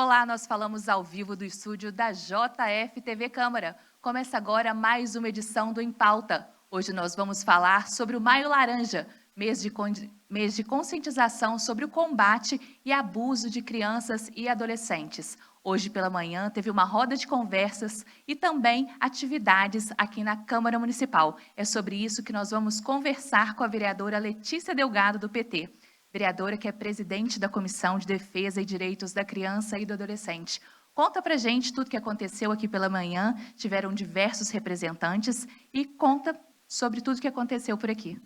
Olá, nós falamos ao vivo do estúdio da JF TV Câmara. Começa agora mais uma edição do Em Pauta. Hoje nós vamos falar sobre o Maio Laranja, mês de conscientização sobre o combate e abuso de crianças e adolescentes. Hoje pela manhã teve uma roda de conversas e também atividades aqui na Câmara Municipal. É sobre isso que nós vamos conversar com a vereadora Letícia Delgado, do PT. Vereadora que é presidente da Comissão de Defesa e Direitos da Criança e do Adolescente. Conta pra gente tudo que aconteceu aqui pela manhã, tiveram diversos representantes e conta sobre tudo que aconteceu por aqui.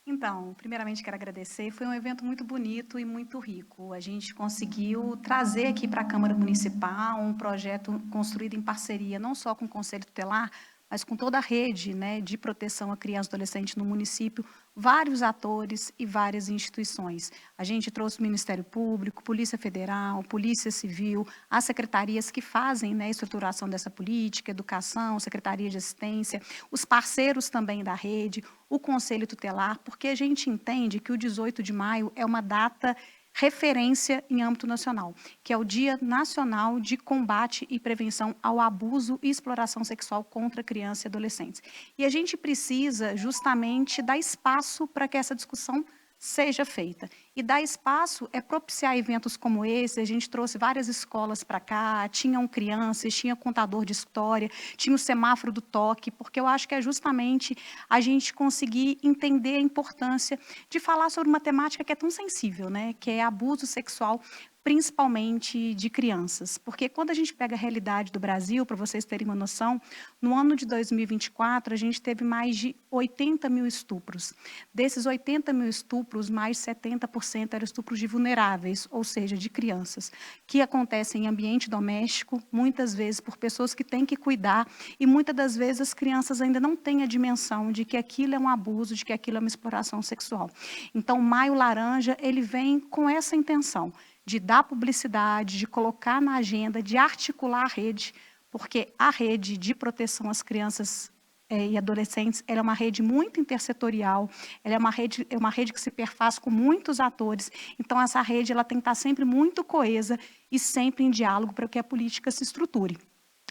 Então, primeiramente quero agradecer, foi um evento muito bonito e muito rico. A gente conseguiu trazer aqui para a Câmara Municipal um projeto construído em parceria não só com o Conselho Tutelar, mas com toda a rede, né, de proteção à criança e adolescente no município, vários atores e várias instituições. A gente trouxe o Ministério Público, Polícia Federal, Polícia Civil, as secretarias que fazem, né, a estruturação dessa política, Educação, Secretaria de Assistência, os parceiros também da rede, o Conselho Tutelar, porque a gente entende que o 18 de maio é uma data referência em âmbito nacional, que é o Dia Nacional de Combate e Prevenção ao Abuso e Exploração Sexual contra Crianças e Adolescentes. E a gente precisa justamente dar espaço para que essa discussão seja feita. E dar espaço é propiciar eventos como esse. A gente trouxe várias escolas para cá, tinham crianças, tinha contador de história, tinha o semáforo do toque, porque eu acho que é justamente a gente conseguir entender a importância de falar sobre uma temática que é tão sensível, né? Que é abuso sexual, principalmente de crianças. Porque quando a gente pega a realidade do Brasil, para vocês terem uma noção, no ano de 2024, a gente teve mais de 80 mil estupros. Desses 80 mil estupros, mais de 70% eram estupros de vulneráveis, ou seja, de crianças, que acontecem em ambiente doméstico, muitas vezes por pessoas que têm que cuidar, e muitas das vezes as crianças ainda não têm a dimensão de que aquilo é um abuso, de que aquilo é uma exploração sexual. Então, o Maio Laranja, ele vem com essa intenção, de dar publicidade, de colocar na agenda, de articular a rede, porque a rede de proteção às crianças e adolescentes, ela é uma rede muito intersetorial, ela é uma rede que se perfaz com muitos atores, então essa rede ela tem que estar sempre muito coesa e sempre em diálogo para que a política se estruture.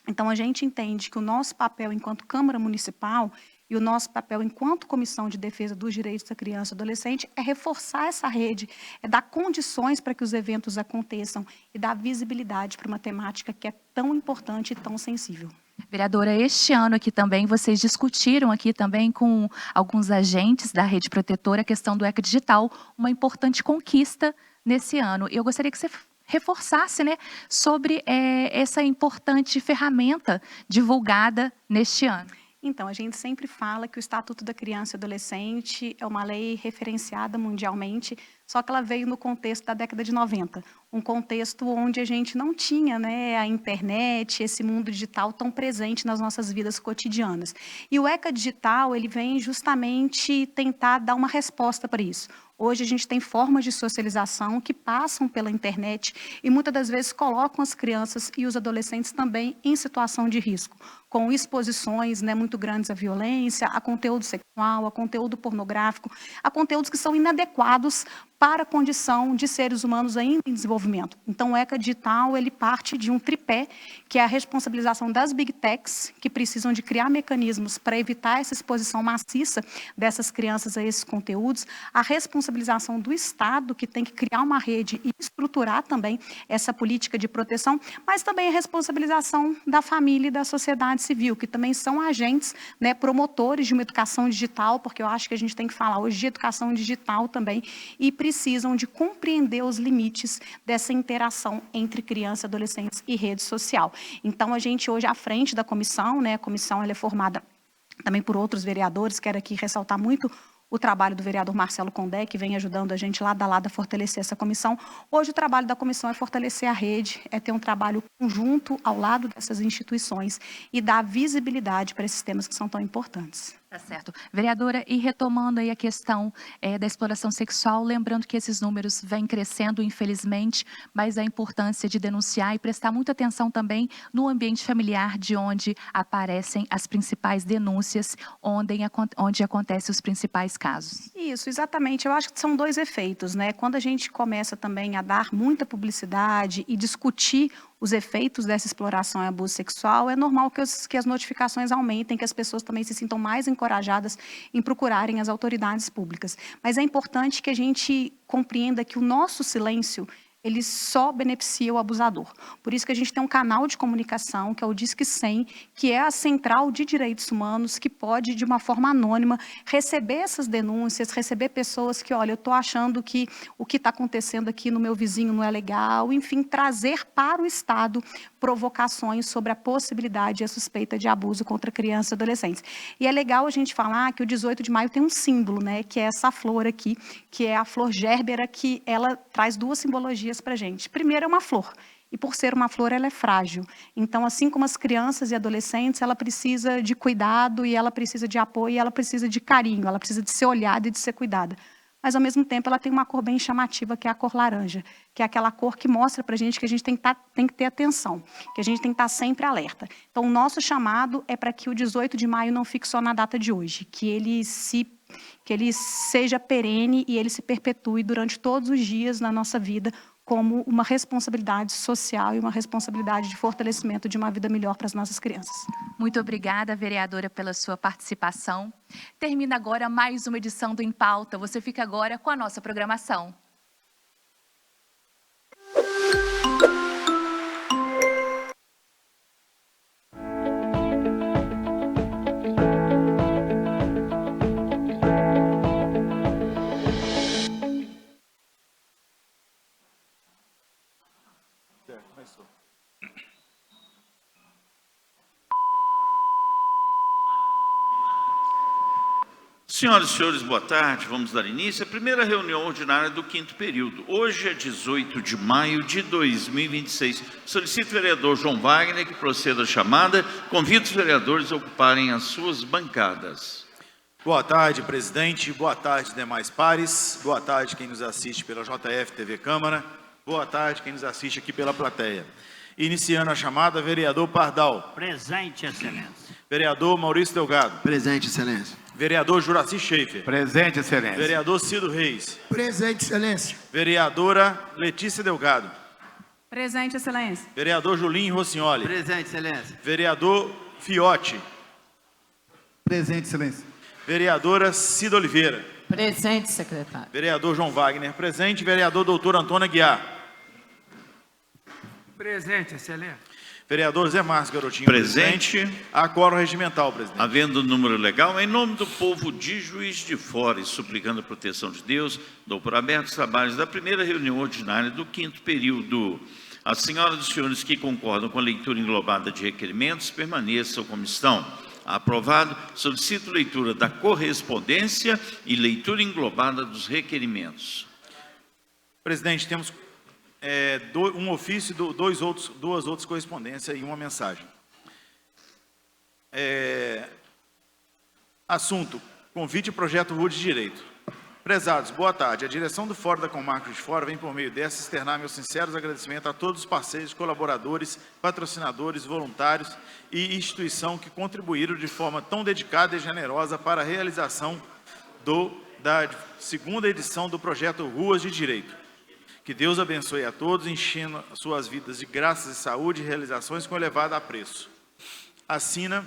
Então a gente entende que o nosso papel enquanto Câmara Municipal e o nosso papel enquanto Comissão de Defesa dos Direitos da Criança e do Adolescente é reforçar essa rede, é dar condições para que os eventos aconteçam e dar visibilidade para uma temática que é tão importante e tão sensível. Vereadora, este ano aqui também, vocês discutiram aqui também com alguns agentes da rede protetora a questão do ECA Digital, uma importante conquista nesse ano. Eu gostaria que você reforçasse, né, sobre essa importante ferramenta divulgada neste ano. Então, a gente sempre fala que o Estatuto da Criança e Adolescente é uma lei referenciada mundialmente, só que ela veio no contexto da década de 90, um contexto onde a gente não tinha, né, a internet, esse mundo digital tão presente nas nossas vidas cotidianas. E o ECA Digital, ele vem justamente tentar dar uma resposta para isso. Hoje a gente tem formas de socialização que passam pela internet e muitas das vezes colocam as crianças e os adolescentes também em situação de risco, com exposições, né, muito grandes à violência, a conteúdo sexual, a conteúdo pornográfico, a conteúdos que são inadequados para a condição de seres humanos ainda em desenvolvimento. Então, o ECA Digital, ele parte de um tripé, que é a responsabilização das Big Techs, que precisam de criar mecanismos para evitar essa exposição maciça dessas crianças a esses conteúdos, a responsabilização do Estado, que tem que criar uma rede e estruturar também essa política de proteção, mas também a responsabilização da família e da sociedade civil, que também são agentes, né, promotores de uma educação digital, porque eu acho que a gente tem que falar hoje de educação digital também, e precisam de compreender os limites dessa interação entre crianças, adolescentes e rede social. Então, a gente hoje, à frente da comissão, né, a comissão ela é formada também por outros vereadores, quero aqui ressaltar muito o trabalho do vereador Marcelo Condé, que vem ajudando a gente lado a lado a fortalecer essa comissão. Hoje o trabalho da comissão é fortalecer a rede, é ter um trabalho conjunto ao lado dessas instituições e dar visibilidade para esses temas que são tão importantes. Tá certo. Vereadora, e retomando aí a questão da exploração sexual, lembrando que esses números vêm crescendo, infelizmente, mas a importância de denunciar e prestar muita atenção também no ambiente familiar, de onde aparecem as principais denúncias, onde acontecem os principais casos. Isso, exatamente. Eu acho que são dois efeitos, né? Quando a gente começa também a dar muita publicidade e discutir os efeitos dessa exploração e abuso sexual, é normal que as notificações aumentem, que as pessoas também se sintam mais encorajadas em procurarem as autoridades públicas. Mas é importante que a gente compreenda que o nosso silêncio ele só beneficia o abusador. Por isso que a gente tem um canal de comunicação, que é o Disque 100, que é a central de direitos humanos, que pode, de uma forma anônima, receber essas denúncias, receber pessoas que, olha, eu estou achando que o que está acontecendo aqui no meu vizinho não é legal, enfim, trazer para o Estado provocações sobre a possibilidade e a suspeita de abuso contra crianças e adolescentes. E é legal a gente falar que o 18 de maio tem um símbolo, né, que é essa flor aqui, que é a flor gérbera, que ela traz duas simbologias para a gente. Primeiro é uma flor, e por ser uma flor ela é frágil. Então, assim como as crianças e adolescentes, ela precisa de cuidado, e ela precisa de apoio, e ela precisa de carinho, ela precisa de ser olhada e de ser cuidada. Mas, ao mesmo tempo, ela tem uma cor bem chamativa, que é a cor laranja, que é aquela cor que mostra para a gente que a gente tem que ter atenção, que a gente tem que estar sempre alerta. Então, o nosso chamado é para que o 18 de maio não fique só na data de hoje, que ele seja perene e ele se perpetue durante todos os dias na nossa vida como uma responsabilidade social e uma responsabilidade de fortalecimento de uma vida melhor para as nossas crianças. Muito obrigada, vereadora, pela sua participação. Termina agora mais uma edição do Em Pauta. Você fica agora com a nossa programação. Senhoras e senhores, boa tarde. Vamos dar início à primeira reunião ordinária do 5º período. Hoje é 18 de maio de 2026. Solicito o vereador João Wagner que proceda à chamada. Convido os vereadores a ocuparem as suas bancadas. Boa tarde, presidente. Boa tarde, demais pares. Boa tarde, quem nos assiste pela JF TV Câmara. Boa tarde, quem nos assiste aqui pela plateia. Iniciando a chamada, vereador Pardal. Presente, excelência. Vereador Maurício Delgado. Presente, excelência. Vereador Juraci Schaefer. Presente, excelência. Vereador Cido Reis. Presente, excelência. Vereadora Letícia Delgado. Presente, excelência. Vereador Julinho Rossignoli. Presente, excelência. Vereador Fiote. Presente, excelência. Vereadora Cida Oliveira. Presente, secretário. Vereador João Wagner, presente. Vereador doutor Antônio Aguiar. Presente, excelência. Vereador Zé Márcio Garotinho. Presente. Há quórum regimental, presidente. Havendo número legal, em nome do povo de Juiz de Fora e suplicando a proteção de Deus, dou por aberto os trabalhos da primeira reunião ordinária do 5º período. As senhoras e os senhores que concordam com a leitura englobada de requerimentos, permaneçam como estão. Aprovado. Solicito leitura da correspondência e leitura englobada dos requerimentos. Presidente, temos um ofício, duas outras correspondências e uma mensagem. Assunto: convite e projeto Rua de Direito. Prezados, boa tarde. A direção do Fórum da Comarca de Fora vem por meio dessa externar meus sinceros agradecimentos a todos os parceiros, colaboradores, patrocinadores, voluntários e instituição que contribuíram de forma tão dedicada e generosa para a realização da segunda edição do projeto Ruas de Direito. Que Deus abençoe a todos, enchendo suas vidas de graças e saúde e realizações com elevado apreço. Assina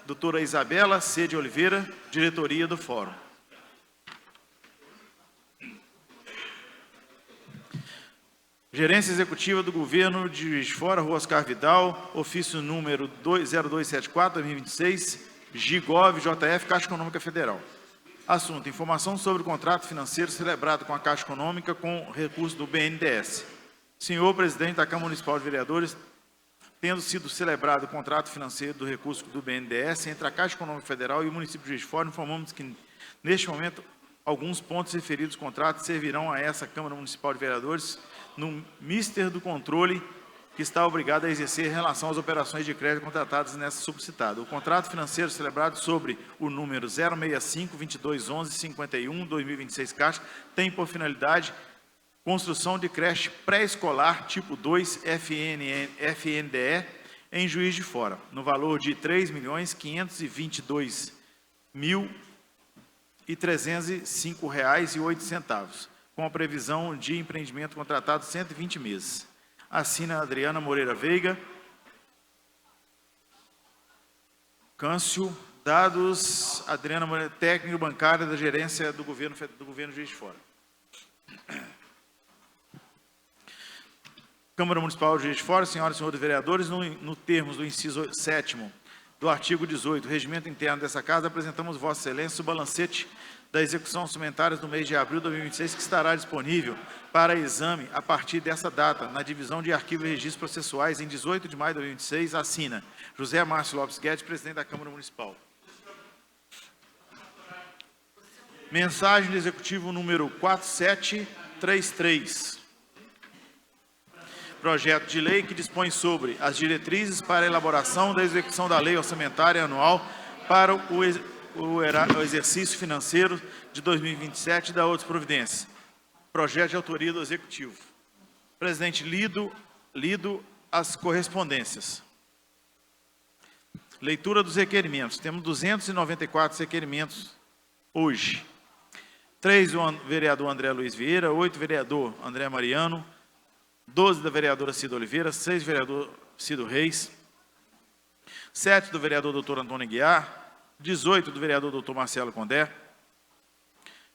doutora Isabela C. de Oliveira, diretoria do Fórum. Gerência Executiva do Governo de Juiz de Fora, Rua Oscar Vidal, ofício número 0274-2026, GIGOV, JF, Caixa Econômica Federal. Assunto: informação sobre o contrato financeiro celebrado com a Caixa Econômica com recurso do BNDES. Senhor presidente da Câmara Municipal de Vereadores, tendo sido celebrado o contrato financeiro do recurso do BNDES entre a Caixa Econômica Federal e o município de Juiz de Fora, informamos que, neste momento, alguns pontos referidos ao contrato servirão a essa Câmara Municipal de Vereadores no mister do controle que está obrigado a exercer em relação às operações de crédito contratadas nessa subcitada. O contrato financeiro celebrado sobre o número 065-2211-51-2026 Caixa tem por finalidade construção de creche pré-escolar tipo 2 FNDE em Juiz de Fora, no valor de R$ 3.522.305,08, com a previsão de empreendimento contratado 120 meses. Assina Adriana Moreira Veiga. Câncio, dados, Adriana Moreira, técnico bancário da gerência do governo Juiz de Fora. Câmara Municipal de Juiz de Fora, senhoras e senhores vereadores, no termos do inciso 7º do artigo 18 do regimento interno dessa casa, apresentamos Vossa Excelência o balancete da execução orçamentária do mês de abril de 2026, que estará disponível para exame a partir dessa data, na divisão de arquivos e registros processuais, em 18 de maio de 2026, assina José Márcio Lopes Guedes, presidente da Câmara Municipal. Mensagem do Executivo número 4733. Projeto de lei que dispõe sobre as diretrizes para a elaboração da execução da lei orçamentária anual para o exercício financeiro de 2027 e da outras providências. Projeto de autoria do Executivo. Presidente, lido as correspondências. Leitura dos requerimentos. Temos 294 requerimentos hoje. 3 do vereador André Luiz Vieira, 8 do vereador André Mariano, 12 da vereadora Cida Oliveira, 6 do vereador Cido Reis, 7 do vereador doutor Antônio Aguiar, 18 do vereador doutor Marcelo Condé,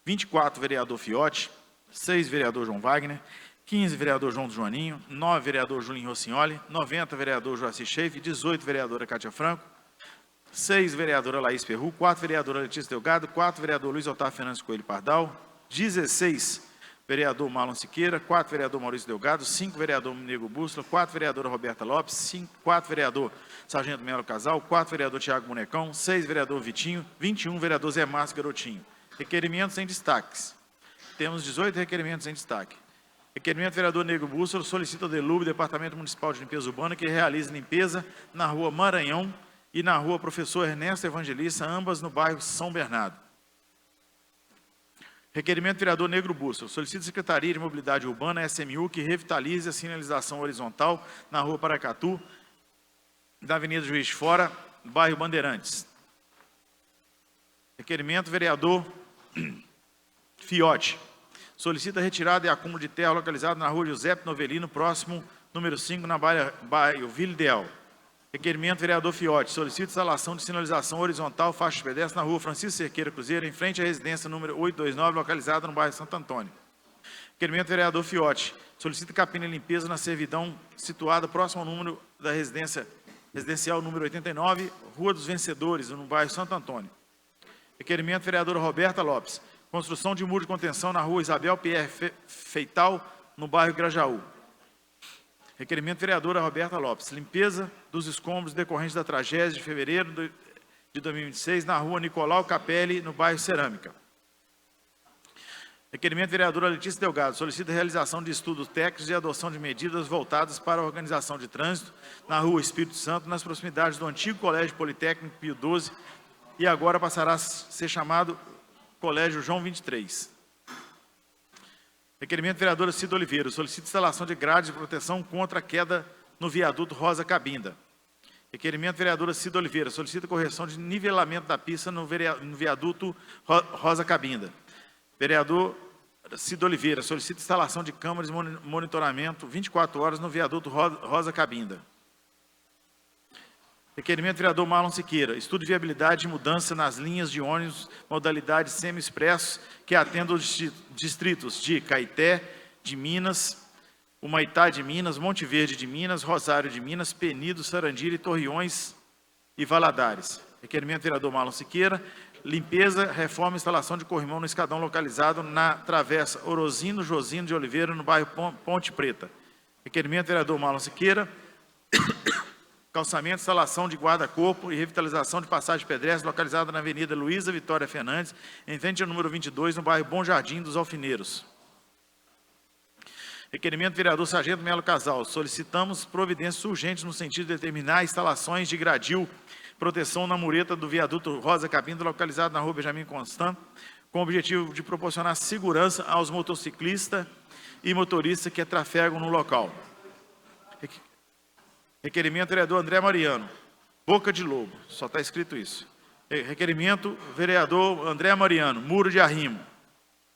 24 do vereador Fiote, 6 do vereador João Wagner, 15 do vereador João do Joaninho, 9 do vereador Julinho Rossignoli, 90 do vereador Joaci Schaeff, 18 da vereadora Cátia Franco, 6 da vereadora Laís Perru, 4 da vereadora Letícia Delgado, 4 do vereador Luiz Otávio Fernandes Coelho Pardal, 16 vereador Marlon Siqueira, 4 vereador Maurício Delgado, 5 vereador Nego Bússola, 4 vereadora Roberta Lopes, 4 vereador Sargento Melo Casal, 4 vereador Tiago Bonecão, 6 vereador Vitinho, 21 vereador Zé Márcio Garotinho. Requerimentos em destaques. Temos 18 requerimentos em destaque. Requerimento do vereador Nego Bússola solicita ao DELUB, Departamento Municipal de Limpeza Urbana, que realize limpeza na rua Maranhão e na rua Professor Ernesto Evangelista, ambas no bairro São Bernardo. Requerimento do vereador Negro Bússola. Solicita a Secretaria de Mobilidade Urbana, SMU, que revitalize a sinalização horizontal na rua Paracatu, da Avenida Juiz de Fora, bairro Bandeirantes. Requerimento do vereador Fiote. Solicita a retirada e acúmulo de terra localizado na rua Giuseppe Novelino, próximo número 5, na bairro Vila Ideal. Requerimento do vereador Fiote. Solicita instalação de sinalização horizontal, faixa de pedestre na rua Francisco Cerqueira Cruzeiro, em frente à residência número 829, localizada no bairro Santo Antônio. Requerimento do vereador Fiote. Solicita capina e limpeza na servidão situada próximo ao número da residencial número 89, Rua dos Vencedores, no bairro Santo Antônio. Requerimento do vereadora Roberta Lopes. Construção de muro de contenção na rua Isabel Pierre Feital, no bairro Grajaú. Requerimento vereadora Roberta Lopes. Limpeza dos escombros decorrentes da tragédia de fevereiro de 2026 na rua Nicolau Capelli, no bairro Cerâmica. Requerimento vereadora Letícia Delgado. Solicita a realização de estudos técnicos e adoção de medidas voltadas para a organização de trânsito na rua Espírito Santo, nas proximidades do antigo Colégio Politécnico Pio XII, e agora passará a ser chamado Colégio João 23. Requerimento vereadora Cida Oliveira. Solicita instalação de grades de proteção contra a queda no viaduto Rosa Cabinda. Requerimento vereadora Cida Oliveira. Solicita correção de nivelamento da pista no viaduto Rosa Cabinda. Vereador Cida Oliveira. Solicita instalação de câmeras de monitoramento 24 horas no viaduto Rosa Cabinda. Requerimento vereador Marlon Siqueira. Estudo de viabilidade de mudança nas linhas de ônibus, modalidade semi-expresso, que atendam os distritos de Caeté, de Minas, Humaitá de Minas, Monte Verde de Minas, Rosário de Minas, Penido, Sarandira, Torreões e Valadares. Requerimento vereador Marlon Siqueira. Limpeza, reforma e instalação de corrimão no escadão localizado na travessa Orozino Josino de Oliveira, no bairro Ponte Preta. Requerimento vereador Marlon Siqueira. Calçamento, instalação de guarda-corpo e revitalização de passagem pedestre localizada na Avenida Luísa Vitória Fernandes, em frente ao número 22, no bairro Bom Jardim dos Alfineiros. Requerimento do vereador Sargento Melo Casal. Solicitamos providências urgentes no sentido de determinar instalações de gradil, proteção na mureta do viaduto Rosa Cabinda, localizado na rua Benjamin Constant, com o objetivo de proporcionar segurança aos motociclistas e motoristas que trafegam no local. Requerimento vereador André Mariano. Boca de Lobo. Só está escrito isso. Requerimento vereador André Mariano. Muro de Arrimo.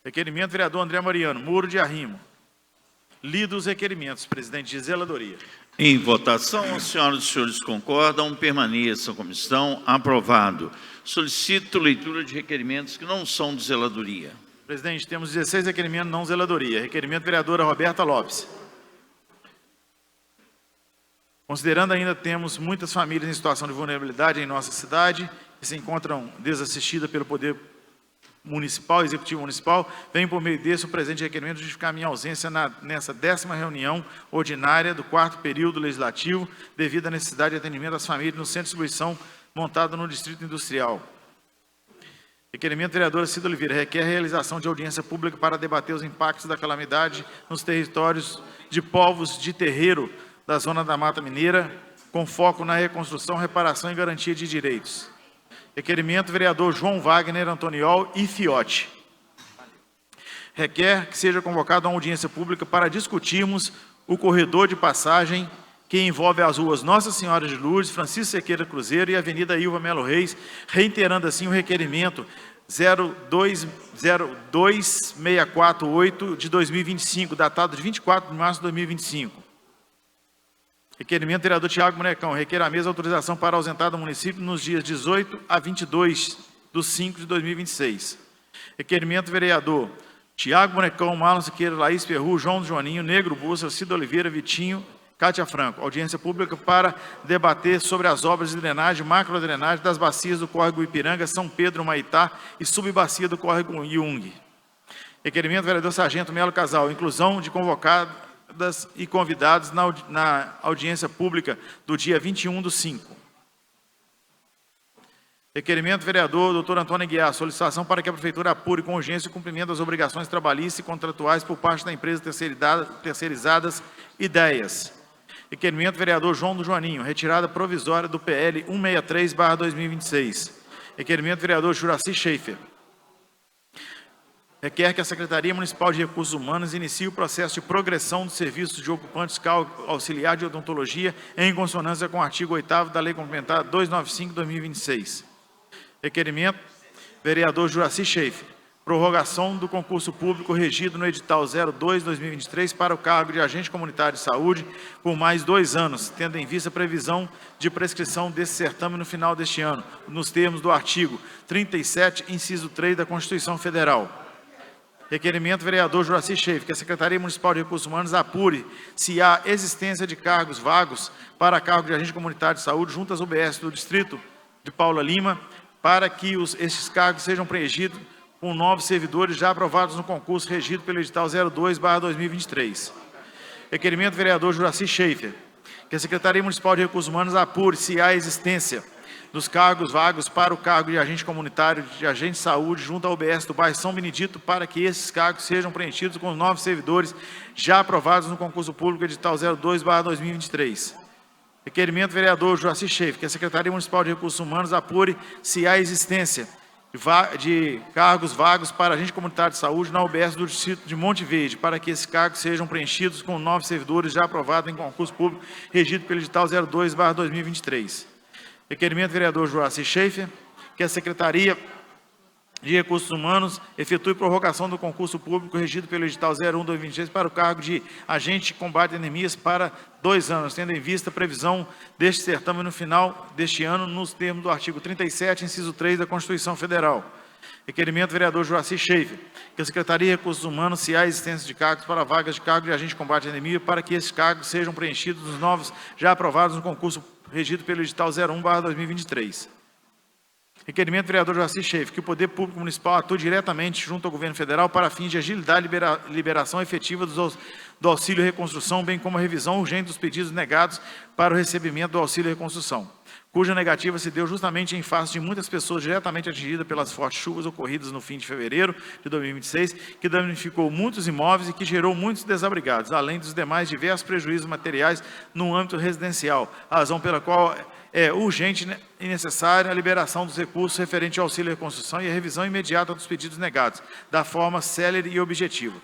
Requerimento, vereador André Mariano, Muro de Arrimo. Lidos os requerimentos, presidente de zeladoria. Em votação, as senhoras e os senhores concordam, permaneça a comissão. Aprovado. Solicito leitura de requerimentos que não são de zeladoria. Presidente, temos 16 requerimentos não zeladoria. Requerimento, vereadora Roberta Lopes. Considerando ainda temos muitas famílias em situação de vulnerabilidade em nossa cidade, que se encontram desassistidas pelo Poder Municipal, Executivo Municipal, venho por meio desse o presente requerimento justificar minha ausência nessa 10ª reunião ordinária do 4º período legislativo, devido à necessidade de atendimento às famílias no centro de distribuição montado no Distrito Industrial. Requerimento, vereadora Cida Oliveira, requer a realização de audiência pública para debater os impactos da calamidade nos territórios de povos de terreiro da Zona da Mata Mineira, com foco na reconstrução, reparação e garantia de direitos. Requerimento, vereador João Wagner Antoniol e Fiote. Requer que seja convocada uma audiência pública para discutirmos o corredor de passagem que envolve as ruas Nossa Senhora de Lourdes, Francisco Sequeira Cruzeiro e Avenida Ilva Melo Reis, reiterando assim o requerimento 02648 de 2025, datado de 24 de março de 2025. Requerimento, vereador Tiago Bonecão, requer a mesma autorização para ausentar do município nos dias 18 a 22/5 de 2026. Requerimento, vereador Tiago Bonecão, Marlon Siqueira, Laís Perru, João Joaninho, Negro Bússa, Cida Oliveira, Vitinho, Cátia Franco. Audiência pública para debater sobre as obras de drenagem, macrodrenagem das bacias do córrego Ipiranga, São Pedro, Maitá e subbacia do córrego Iung. Requerimento, vereador Sargento Melo Casal, inclusão de convocadas e convidados na audiência pública do dia 21/5. Requerimento, vereador doutor Antônio Aguiar, solicitação para que a Prefeitura apure com urgência o cumprimento das obrigações trabalhistas e contratuais por parte da empresa terceirizadas Ideias. Requerimento, vereador João do Joaninho, retirada provisória do PL 163/2026. Requerimento, vereador Juraci Schaefer. Requer que a Secretaria Municipal de Recursos Humanos inicie o processo de progressão dos serviços de ocupantes auxiliar de odontologia em consonância com o artigo 8º da Lei Complementar 295/2026. Requerimento, vereador Juraci Schaefer. Prorrogação do concurso público regido no edital 02/2023 para o cargo de agente comunitário de saúde por mais 2 anos, tendo em vista a previsão de prescrição desse certame no final deste ano, nos termos do artigo 37, inciso 3 da Constituição Federal. Requerimento, vereador Juraci Schaefer, que a Secretaria Municipal de Recursos Humanos apure se há existência de cargos vagos para cargo de agente comunitário de saúde junto às UBS do Distrito de Paula Lima, para que estes cargos sejam preenchidos com novos servidores já aprovados no concurso regido pelo edital 02/2023. Requerimento, vereador Juraci Schaefer, que a Secretaria Municipal de Recursos Humanos apure se há existência dos cargos vagos para o cargo de agente comunitário de agente de saúde junto à UBS do bairro São Benedito, para que esses cargos sejam preenchidos com os novos servidores já aprovados no concurso público edital 02/2023. Requerimento, vereador Juraci Schaefer, que a Secretaria Municipal de Recursos Humanos apure se há existência de cargos vagos para agente comunitário de saúde na UBS do Distrito de Monte Verde, para que esses cargos sejam preenchidos com novos servidores já aprovados em concurso público regido pelo edital 02/2023. Requerimento, vereador Juraci Schaefer, que a Secretaria de Recursos Humanos efetue prorrogação do concurso público regido pelo edital 01/2023 para o cargo de agente de combate a endemias para 2 anos, tendo em vista a previsão deste certame no final deste ano, nos termos do artigo 37, inciso 3 da Constituição Federal. Requerimento, vereador Juraci Schaefer, que a Secretaria de Recursos Humanos, se há existência de cargos para vagas de cargo de agente de combate à anemia, para que esses cargos sejam preenchidos nos novos já aprovados no concurso regido pelo edital 01/2023. Requerimento, vereador Juraci Schaefer, que o Poder Público Municipal atue diretamente junto ao Governo Federal para fins de agilidade e liberação efetiva do auxílio reconstrução, bem como a revisão urgente dos pedidos negados para o recebimento do auxílio reconstrução, cuja negativa se deu justamente em face de muitas pessoas diretamente atingidas pelas fortes chuvas ocorridas no fim de fevereiro de 2026, que danificou muitos imóveis e que gerou muitos desabrigados, além dos demais diversos prejuízos materiais no âmbito residencial, a razão pela qual é urgente e necessária a liberação dos recursos referente ao auxílio reconstrução e a revisão imediata dos pedidos negados, da forma célere e objetiva.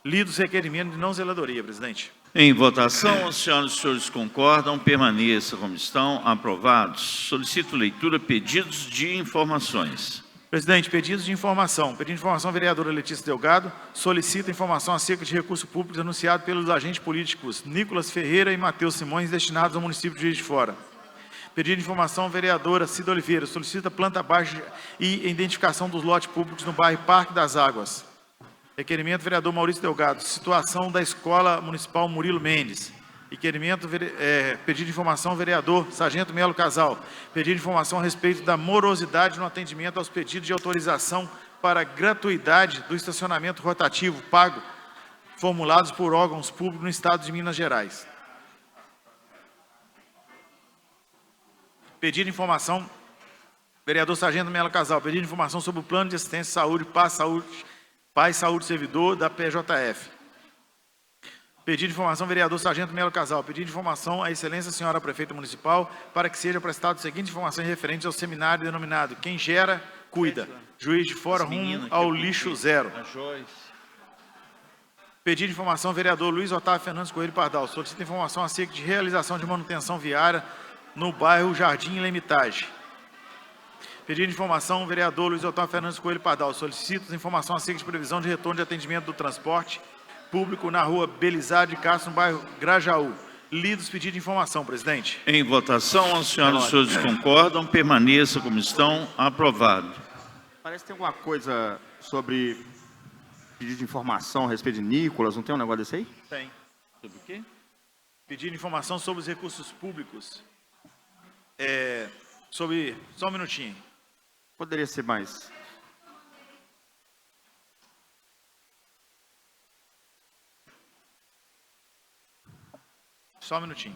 Lidos requerimentos de não zeladoria, presidente. Em votação, as senhoras e os senhores concordam, permaneça como estão, aprovados. Solicito leitura, pedidos de informações. Presidente, pedidos de informação. Pedido de informação, vereadora Letícia Delgado, solicita informação acerca de recursos públicos anunciado pelos agentes políticos Nicolas Ferreira e Matheus Simões, destinados ao município de Juiz de Fora. Pedido de informação, vereadora Cida Oliveira, solicita planta baixa e identificação dos lotes públicos no bairro Parque das Águas. Requerimento, vereador Maurício Delgado, situação da Escola Municipal Murilo Mendes. Requerimento, pedido de informação, vereador Sargento Melo Casal. Pedido de informação a respeito da morosidade no atendimento aos pedidos de autorização para gratuidade do estacionamento rotativo pago, formulados por órgãos públicos no estado de Minas Gerais. Pedido de informação, vereador Sargento Melo Casal. Pedido de informação sobre o plano de assistência de saúde, Paz Saúde Servidor da PJF. Pedido de informação, vereador Sargento Melo Casal. Pedido de informação à excelência senhora prefeita municipal para que seja prestado a seguinte informação referente ao seminário denominado Quem Gera, Cuida. Juiz de Fora, rumo ao lixo zero. Pedido de informação, vereador Luiz Otávio Fernandes Coelho Pardal. Solicita informação acerca de realização de manutenção viária no bairro Jardim Lemitage. Pedido de informação, vereador Luiz Otávio Fernandes Coelho Pardal. Solicita informação acerca de previsão de retorno de atendimento do transporte público na rua Belizar de Castro, no bairro Grajaú. Lidos pedido de informação, presidente. Em votação, as senhoras e os senhores concordam, permaneça como estão, aprovado. Parece que tem alguma coisa sobre pedido de informação a respeito de Nicolas, não tem um negócio desse aí? Tem. Sobre o quê? Pedido de informação sobre os recursos públicos. Só um minutinho. Poderia ser mais. Só um minutinho.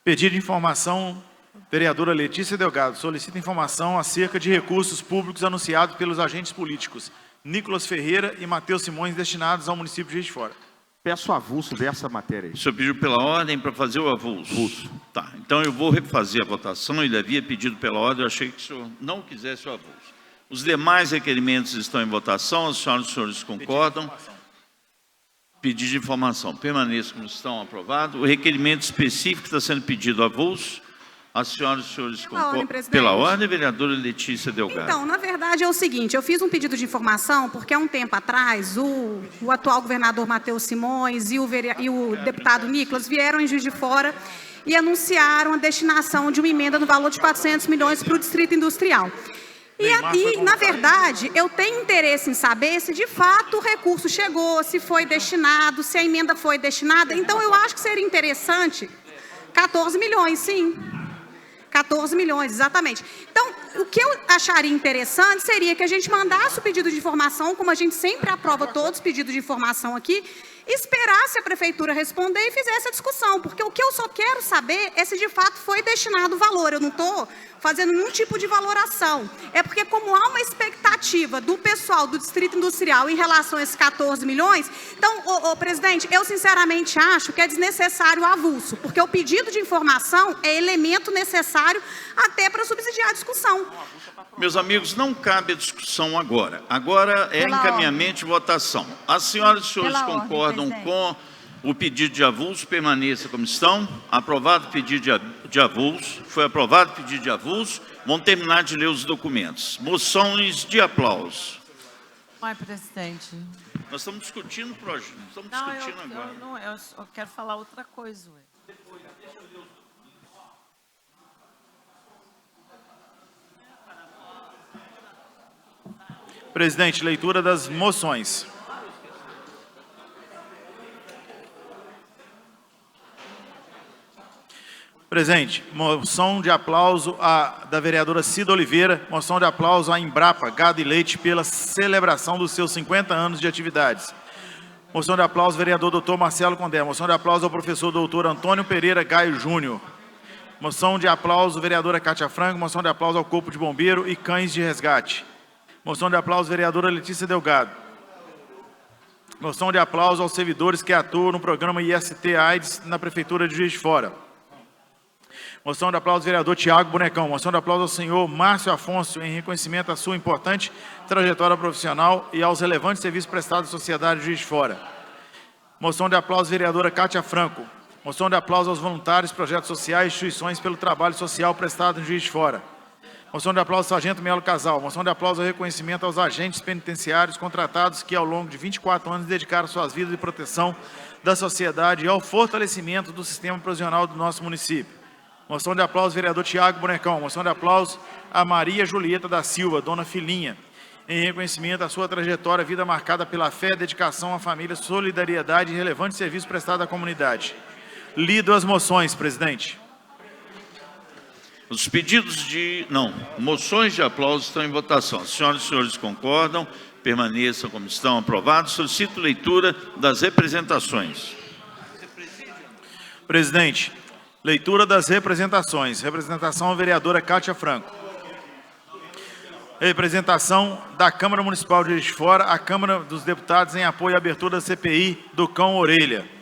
Pedido de informação, vereadora Letícia Delgado, solicita informação acerca de recursos públicos anunciados pelos agentes políticos Nicolas Ferreira e Matheus Simões, destinados ao município de Juiz de Fora. Peço avulso dessa matéria aí. O senhor pediu pela ordem para fazer o avulso? Tá, então eu vou refazer a votação. Ele havia pedido pela ordem, eu achei que o senhor não quisesse o avulso. Os demais requerimentos estão em votação, as senhoras e os senhores concordam? Pedido de informação. Permaneça como estão, aprovado. O requerimento específico está sendo pedido avulso. As senhoras e os senhores concordam? Pela ordem, vereadora Letícia Delgado. Então, na verdade é o seguinte, eu fiz um pedido de informação porque há um tempo atrás o atual governador Matheus Simões e o deputado Nicolas vieram em Juiz de Fora e anunciaram a destinação de uma emenda no valor de 400 milhões para o Distrito Industrial. E, na verdade, eu tenho interesse em saber se de fato o recurso chegou, se foi destinado, se a emenda foi destinada. Então, eu acho que seria interessante 14 milhões, sim. 14 milhões, exatamente. Então, o que eu acharia interessante seria que a gente mandasse o pedido de informação, como a gente sempre aprova todos os pedidos de informação aqui, esperasse a prefeitura responder e fizesse a discussão, porque o que eu só quero saber é se de fato foi destinado o valor. Eu não estou fazendo nenhum tipo de valoração. É porque como há uma expectativa do pessoal do Distrito Industrial em relação a esses 14 milhões, então, presidente, eu sinceramente acho que é desnecessário o avulso, porque o pedido de informação é elemento necessário até para subsidiar a discussão. Meus amigos, não cabe a discussão agora. Agora é encaminhamento e votação. As senhoras e os senhores concordam com o pedido de avulso? Permaneça como estão. Aprovado o pedido de avulso. Foi aprovado o pedido de avulso. Vamos terminar de ler os documentos. Moções de aplauso. Oi, presidente. Nós estamos discutindo o projeto. Estamos discutindo agora. Eu só quero falar outra coisa. Ué. Presidente, leitura das moções. Presente, moção de aplauso da vereadora Cida Oliveira, moção de aplauso à Embrapa Gado e Leite pela celebração dos seus 50 anos de atividades. Moção de aplauso, vereador doutor Marcelo Condé. Moção de aplauso ao professor doutor Antônio Pereira Gaio Júnior. Moção de aplauso, vereadora Cátia Franco. Moção de aplauso ao Corpo de Bombeiro e Cães de Resgate. Moção de aplauso, vereadora Letícia Delgado. Moção de aplauso aos servidores que atuam no programa IST-AIDS na Prefeitura de Juiz de Fora. Moção de aplauso, vereador Tiago Bonecão. Moção de aplauso ao senhor Márcio Afonso, em reconhecimento à sua importante trajetória profissional e aos relevantes serviços prestados à sociedade de Juiz de Fora. Moção de aplauso, vereadora Cátia Franco. Moção de aplauso aos voluntários, projetos sociais e instituições pelo trabalho social prestado em Juiz de Fora. Moção de aplauso ao Sargento Melo Casal. Moção de aplauso ao reconhecimento aos agentes penitenciários contratados que, ao longo de 24 anos, dedicaram suas vidas de proteção da sociedade e ao fortalecimento do sistema prisional do nosso município. Moção de aplauso ao vereador Tiago Bonecão. Moção de aplauso a Maria Julieta da Silva, dona Filhinha, em reconhecimento à sua trajetória, vida marcada pela fé, dedicação à família, solidariedade e relevante serviço prestado à comunidade. Lido as moções, presidente. Os pedidos de... Não, moções de aplauso estão em votação. As senhoras e senhores concordam, permaneçam como estão aprovados. Solicito leitura das representações. Presidente, leitura das representações. Representação, a vereadora Cátia Franco. Representação da Câmara Municipal de Juiz de Fora, a Câmara dos Deputados em apoio à abertura da CPI do Cão Orelha.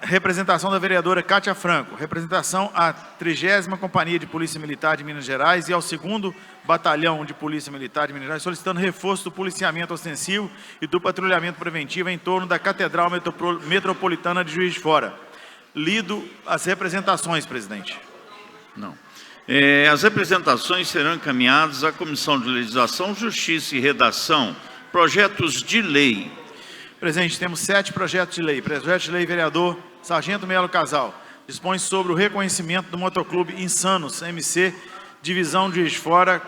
Representação da vereadora Cátia Franco. Representação à 30ª Companhia de Polícia Militar de Minas Gerais e ao 2º Batalhão de Polícia Militar de Minas Gerais, solicitando reforço do policiamento ostensivo e do patrulhamento preventivo em torno da Catedral Metropolitana de Juiz de Fora. Lido as representações, presidente. Não. As representações serão encaminhadas à Comissão de Legislação, Justiça e Redação. Projetos de lei. Presidente, temos 7 projetos de lei. Projeto de lei, vereador Sargento Melo Casal. Dispõe sobre o reconhecimento do Motoclube Insanos, MC, Divisão de Juiz de Fora,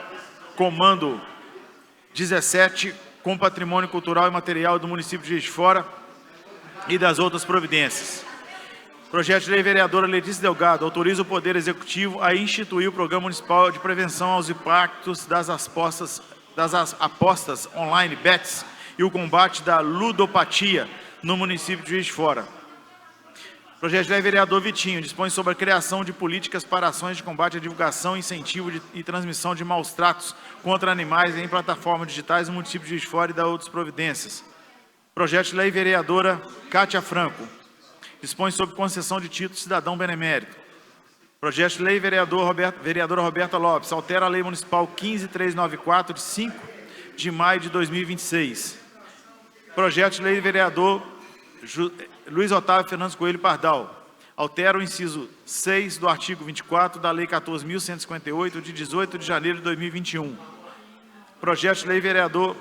Comando 17, com patrimônio cultural e material do município de Juiz de Fora e das outras providências. Projeto de lei, vereadora Letícia Delgado, autoriza o Poder Executivo a instituir o Programa Municipal de Prevenção aos Impactos das apostas online, BETS, e o combate da ludopatia no município de Juiz de Fora. Projeto de lei, vereador Vitinho, dispõe sobre a criação de políticas para ações de combate à divulgação, incentivo e transmissão de maus tratos contra animais em plataformas digitais no município de Juiz de Fora e da outras providências. Projeto de lei, vereadora Cátia Franco, dispõe sobre concessão de título de cidadão benemérito. Projeto de lei, vereadora Roberta Lopes, altera a lei municipal 15394, de 5 de maio de 2026. Projeto de lei, vereador Luiz Otávio Fernandes Coelho Pardal, altera o inciso 6 do artigo 24 da lei 14.158, de 18 de janeiro de 2021. Projeto de lei, vereador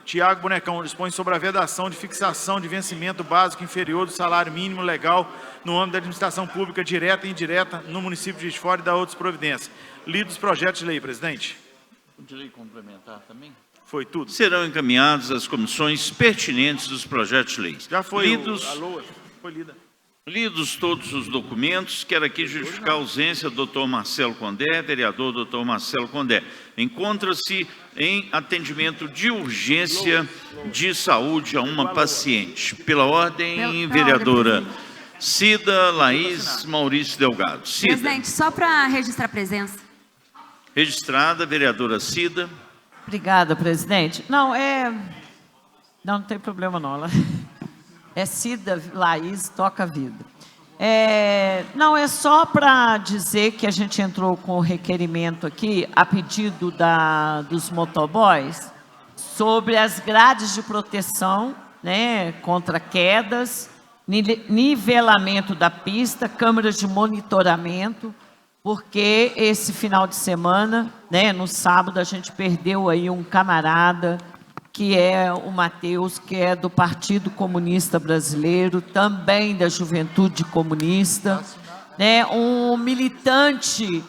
Tiago Bonecão, dispõe sobre a vedação de fixação de vencimento básico inferior do salário mínimo legal no âmbito da administração pública direta e indireta no município de Juiz de Fora e da outras providências. Lido os projetos de lei, presidente. O de lei complementar também? Foi tudo. Serão encaminhados às comissões pertinentes dos projetos de lei. Já foi lidos. Foi lida. Lidos todos os documentos, quero aqui justificar a ausência do Dr. Marcelo Condé, vereador Dr. Marcelo Condé. Encontra-se em atendimento de urgência de saúde a uma paciente. Pela ordem, vereadora Cida Laís Maurício Delgado. Cida. Presidente, só para registrar a presença. Registrada, vereadora Cida. Obrigada, presidente. Não tem problema não. É Cida Laís, toca a vida. É só para dizer que a gente entrou com o requerimento aqui, a pedido dos motoboys, sobre as grades de proteção, né, contra quedas, nivelamento da pista, câmeras de monitoramento, porque esse final de semana, né, no sábado, a gente perdeu aí um camarada, que é o Matheus, que é do Partido Comunista Brasileiro, também da Juventude Comunista, né, um militante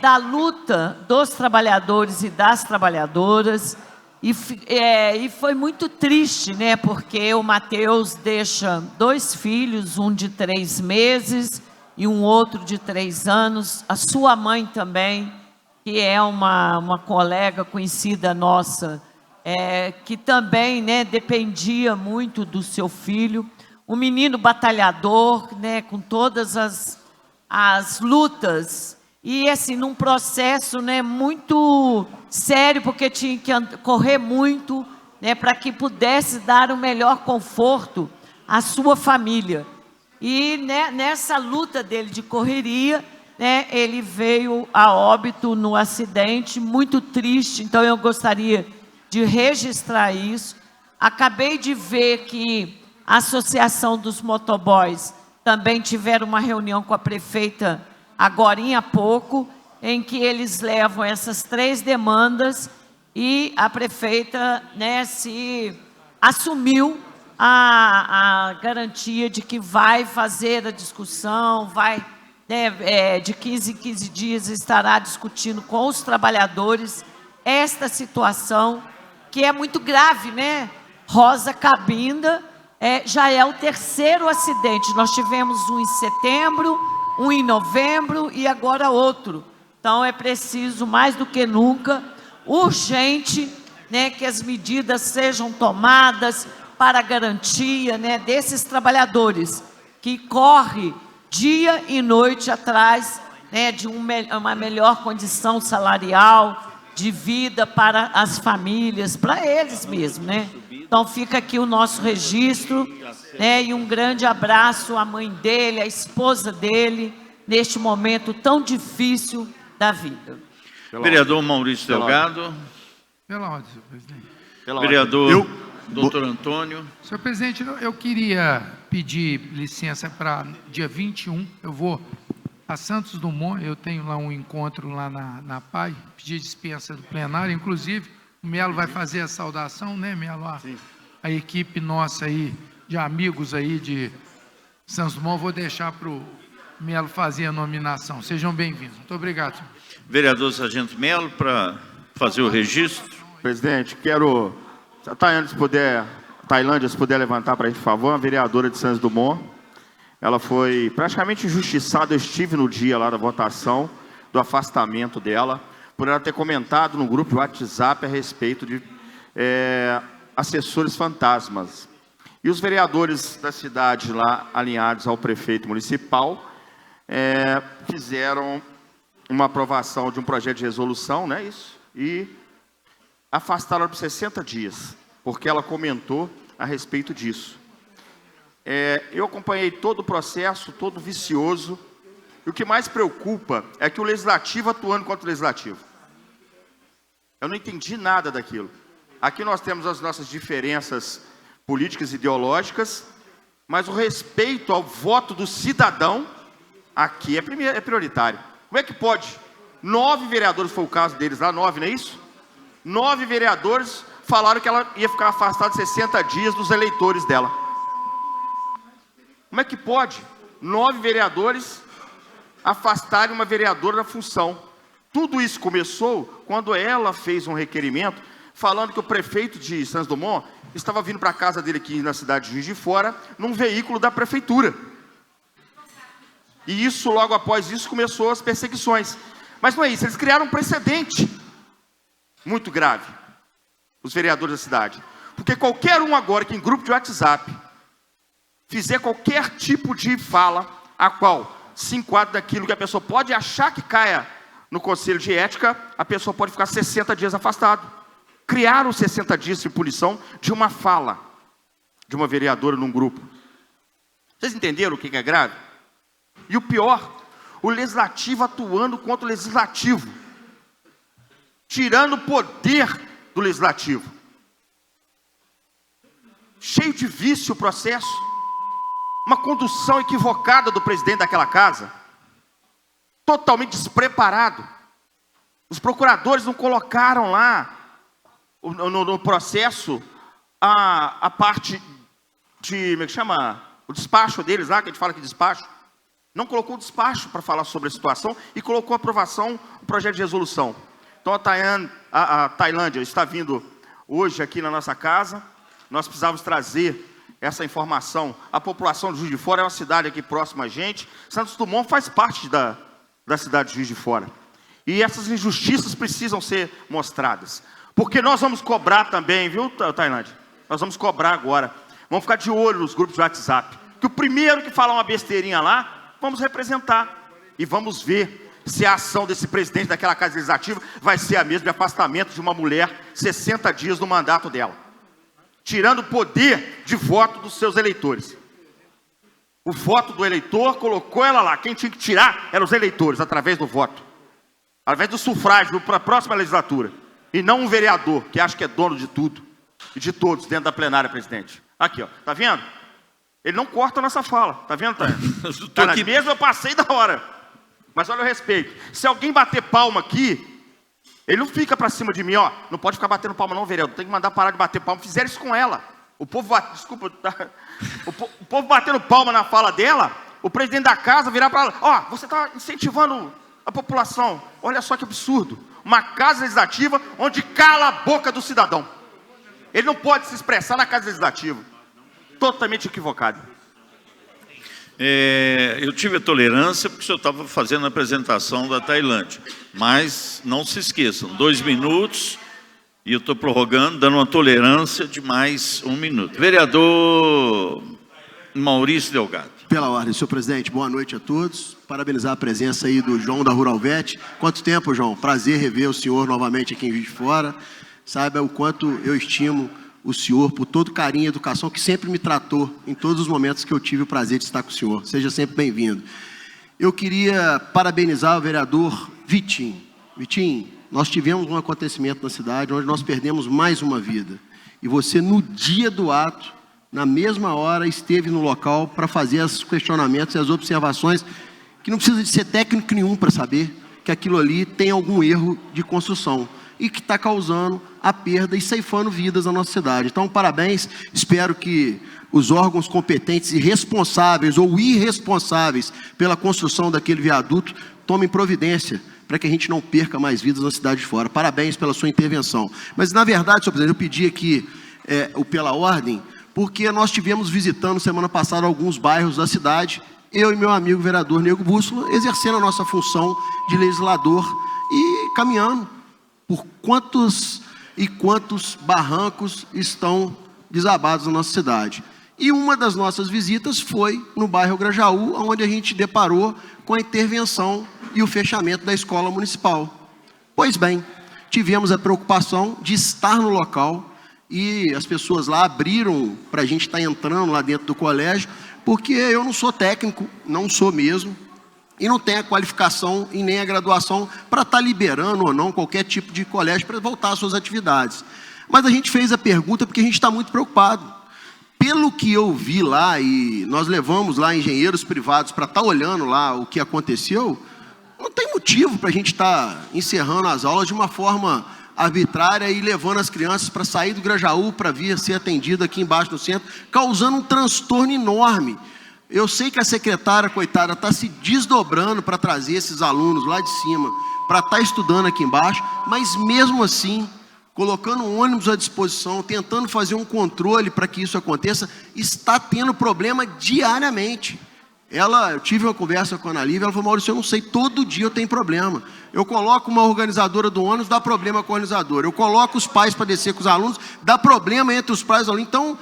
da luta dos trabalhadores e das trabalhadoras, e foi muito triste, né, porque o Matheus deixa 2 filhos, um de 3 meses e um outro de 3 anos, a sua mãe também, que é uma colega conhecida nossa, que também, né, dependia muito do seu filho, um menino batalhador, né, com todas as lutas, e assim, num processo, né, muito sério, porque tinha que correr muito, né, para que pudesse dar o melhor conforto à sua família. E, né, nessa luta dele de correria, né, ele veio a óbito no acidente, muito triste. Então eu gostaria de registrar isso. Acabei de ver que A Associação dos Motoboys também tiveram uma reunião com a prefeita agorinha há pouco, em que eles levam essas 3 demandas e a prefeita, né, se assumiu a garantia de que vai fazer a discussão, vai, né, de 15 em 15 dias estará discutindo com os trabalhadores esta situação, que é muito grave, né? Rosa Cabinda já é o 3º acidente. Nós tivemos um em setembro, um em novembro e agora outro. Então, é preciso, mais do que nunca, urgente, né, que as medidas sejam tomadas para a garantia, né, desses trabalhadores que correm dia e noite atrás, né, de uma melhor condição salarial, de vida para as famílias, para eles mesmos, né? Então, fica aqui o nosso registro, né, e um grande abraço à mãe dele, à esposa dele, neste momento tão difícil da vida. Vereador Maurício Delgado. Pela ordem, senhor presidente. Vereador doutor Antônio. Senhor presidente, eu queria pedir licença para dia 21, eu vou a Santos Dumont, eu tenho lá um encontro lá na PAI, pedir dispensa do plenário, inclusive o Melo vai fazer a saudação, né, Melo? A equipe nossa aí, de amigos aí de Santos Dumont, vou deixar para o Melo fazer a nominação. Sejam bem-vindos. Muito obrigado, senhor. Vereador Sargento Melo, para fazer o registro. Presidente, quero... Se a Tailândia, se puder levantar para a gente, por favor, a vereadora de Santos Dumont. Ela foi praticamente injustiçada. Eu estive no dia lá da votação, do afastamento dela, por ela ter comentado no grupo de WhatsApp a respeito de assessores fantasmas. E os vereadores da cidade lá, alinhados ao prefeito municipal, fizeram uma aprovação de um projeto de resolução, né, isso, e afastaram por 60 dias, porque ela comentou a respeito disso. Eu acompanhei todo o processo, todo vicioso, e o que mais preocupa é que o Legislativo atuando contra o Legislativo. Eu não entendi nada daquilo. Aqui nós temos as nossas diferenças políticas e ideológicas, mas o respeito ao voto do cidadão aqui é prioritário. Como é que pode? 9 vereadores, foi o caso deles lá, 9, não é isso? 9 vereadores falaram que ela ia ficar afastada 60 dias dos eleitores dela. Como é que pode 9 vereadores afastarem uma vereadora da função? Tudo isso começou quando ela fez um requerimento falando que o prefeito de Santos Dumont estava vindo para a casa dele aqui na cidade de Juiz de Fora, num veículo da prefeitura. E isso, logo após isso, começou as perseguições. Mas não é isso, eles criaram um precedente muito grave, os vereadores da cidade. Porque qualquer um agora que em grupo de WhatsApp fizer qualquer tipo de fala, a qual se enquadra daquilo que a pessoa pode achar que caia no Conselho de Ética, a pessoa pode ficar 60 dias afastado. Criaram 60 dias de punição de uma fala de uma vereadora num grupo. Vocês entenderam o que é grave? E o pior, o Legislativo atuando contra o Legislativo, tirando o poder do Legislativo. Cheio de vício o processo, uma condução equivocada do presidente daquela casa, totalmente despreparado. Os procuradores não colocaram lá no processo a parte de, como é que chama? O despacho deles lá, que a gente fala que despacho. Não colocou o despacho para falar sobre a situação e colocou a aprovação, o projeto de resolução. Então a Tailândia está vindo hoje aqui na nossa casa. Nós precisávamos trazer essa informação. A população de Juiz de Fora é uma cidade aqui próxima a gente. Santos Dumont faz parte da cidade de Juiz de Fora. E essas injustiças precisam ser mostradas. Porque nós vamos cobrar também, viu, Tailândia? Nós vamos cobrar agora. Vamos ficar de olho nos grupos de WhatsApp. Que o primeiro que falar uma besteirinha lá, vamos representar. E vamos ver se a ação desse presidente daquela casa legislativa vai ser a mesma de afastamento de uma mulher 60 dias do mandato dela. Tirando o poder de voto dos seus eleitores. O voto do eleitor colocou ela lá. Quem tinha que tirar eram os eleitores, através do voto. Através do sufrágio para a próxima legislatura. E não um vereador, que acha que é dono de tudo. E de todos, dentro da plenária, presidente. Aqui, ó. Tá vendo? Ele não corta a nossa fala, tá vendo, Tânia? Tô Tá aqui- mesmo eu passei da hora. Mas olha o respeito. Se alguém bater palma aqui, ele não fica para cima de mim, ó. Não pode ficar batendo palma não, vereador. Tem que mandar parar de bater palma. Fizeram isso com ela. O povo, desculpa, tá? O povo batendo palma na fala dela, o presidente da casa virar para ela, ó, você está incentivando a população. Olha só que absurdo. Uma casa legislativa onde cala a boca do cidadão. Ele não pode se expressar na casa legislativa. Totalmente equivocado. Eu tive a tolerância porque o senhor estava fazendo a apresentação da Tailândia. Mas não se esqueçam, 2 minutos, e eu estou prorrogando, dando uma tolerância de mais 1 minuto. Vereador Maurício Delgado. Pela ordem, senhor presidente, boa noite a todos. Parabenizar a presença aí do João da Ruralvet. Quanto tempo, João? Prazer rever o senhor novamente aqui em Juiz de Fora. Saiba o quanto eu estimo o senhor por todo carinho e educação que sempre me tratou em todos os momentos que eu tive o prazer de estar com o senhor. Seja sempre bem-vindo. Eu queria parabenizar o vereador Vitinho. Vitinho, nós tivemos um acontecimento na cidade onde nós perdemos mais uma vida. E você, no dia do ato, na mesma hora, esteve no local para fazer os questionamentos e as observações, que não precisa de ser técnico nenhum para saber que aquilo ali tem algum erro de construção e que está causando a perda e ceifando vidas na nossa cidade. Então, parabéns, espero que os órgãos competentes e responsáveis ou irresponsáveis pela construção daquele viaduto tomem providência para que a gente não perca mais vidas na cidade de Fora. Parabéns pela sua intervenção. Mas, na verdade, senhor presidente, eu pedi aqui o pela ordem, porque nós tivemos visitando semana passada alguns bairros da cidade, eu e meu amigo vereador Nego Bússola, exercendo a nossa função de legislador e caminhando por quantos e quantos barrancos estão desabados na nossa cidade. E uma das nossas visitas foi no bairro Grajaú, onde a gente deparou com a intervenção e o fechamento da escola municipal. Pois bem, tivemos a preocupação de estar no local e as pessoas lá abriram para a gente estar entrando lá dentro do colégio, porque eu não sou técnico, não sou mesmo, e não tenho a qualificação e nem a graduação para estar liberando ou não qualquer tipo de colégio para voltar às suas atividades. Mas a gente fez a pergunta porque a gente está muito preocupado. Pelo que eu vi lá, e nós levamos lá engenheiros privados para estar olhando lá o que aconteceu, não tem motivo para a gente estar encerrando as aulas de uma forma arbitrária e levando as crianças para sair do Grajaú para vir ser atendido aqui embaixo no centro, causando um transtorno enorme. Eu sei que a secretária, coitada, está se desdobrando para trazer esses alunos lá de cima, para estar estudando aqui embaixo, mas mesmo assim, colocando um ônibus à disposição, tentando fazer um controle para que isso aconteça, está tendo problema diariamente. Eu tive uma conversa com a Ana Lívia, ela falou, Maurício, eu não sei, todo dia eu tenho problema. Eu coloco uma organizadora do ônibus, dá problema com a organizadora. Eu coloco os pais para descer com os alunos, dá problema entre os pais e os alunos. Então,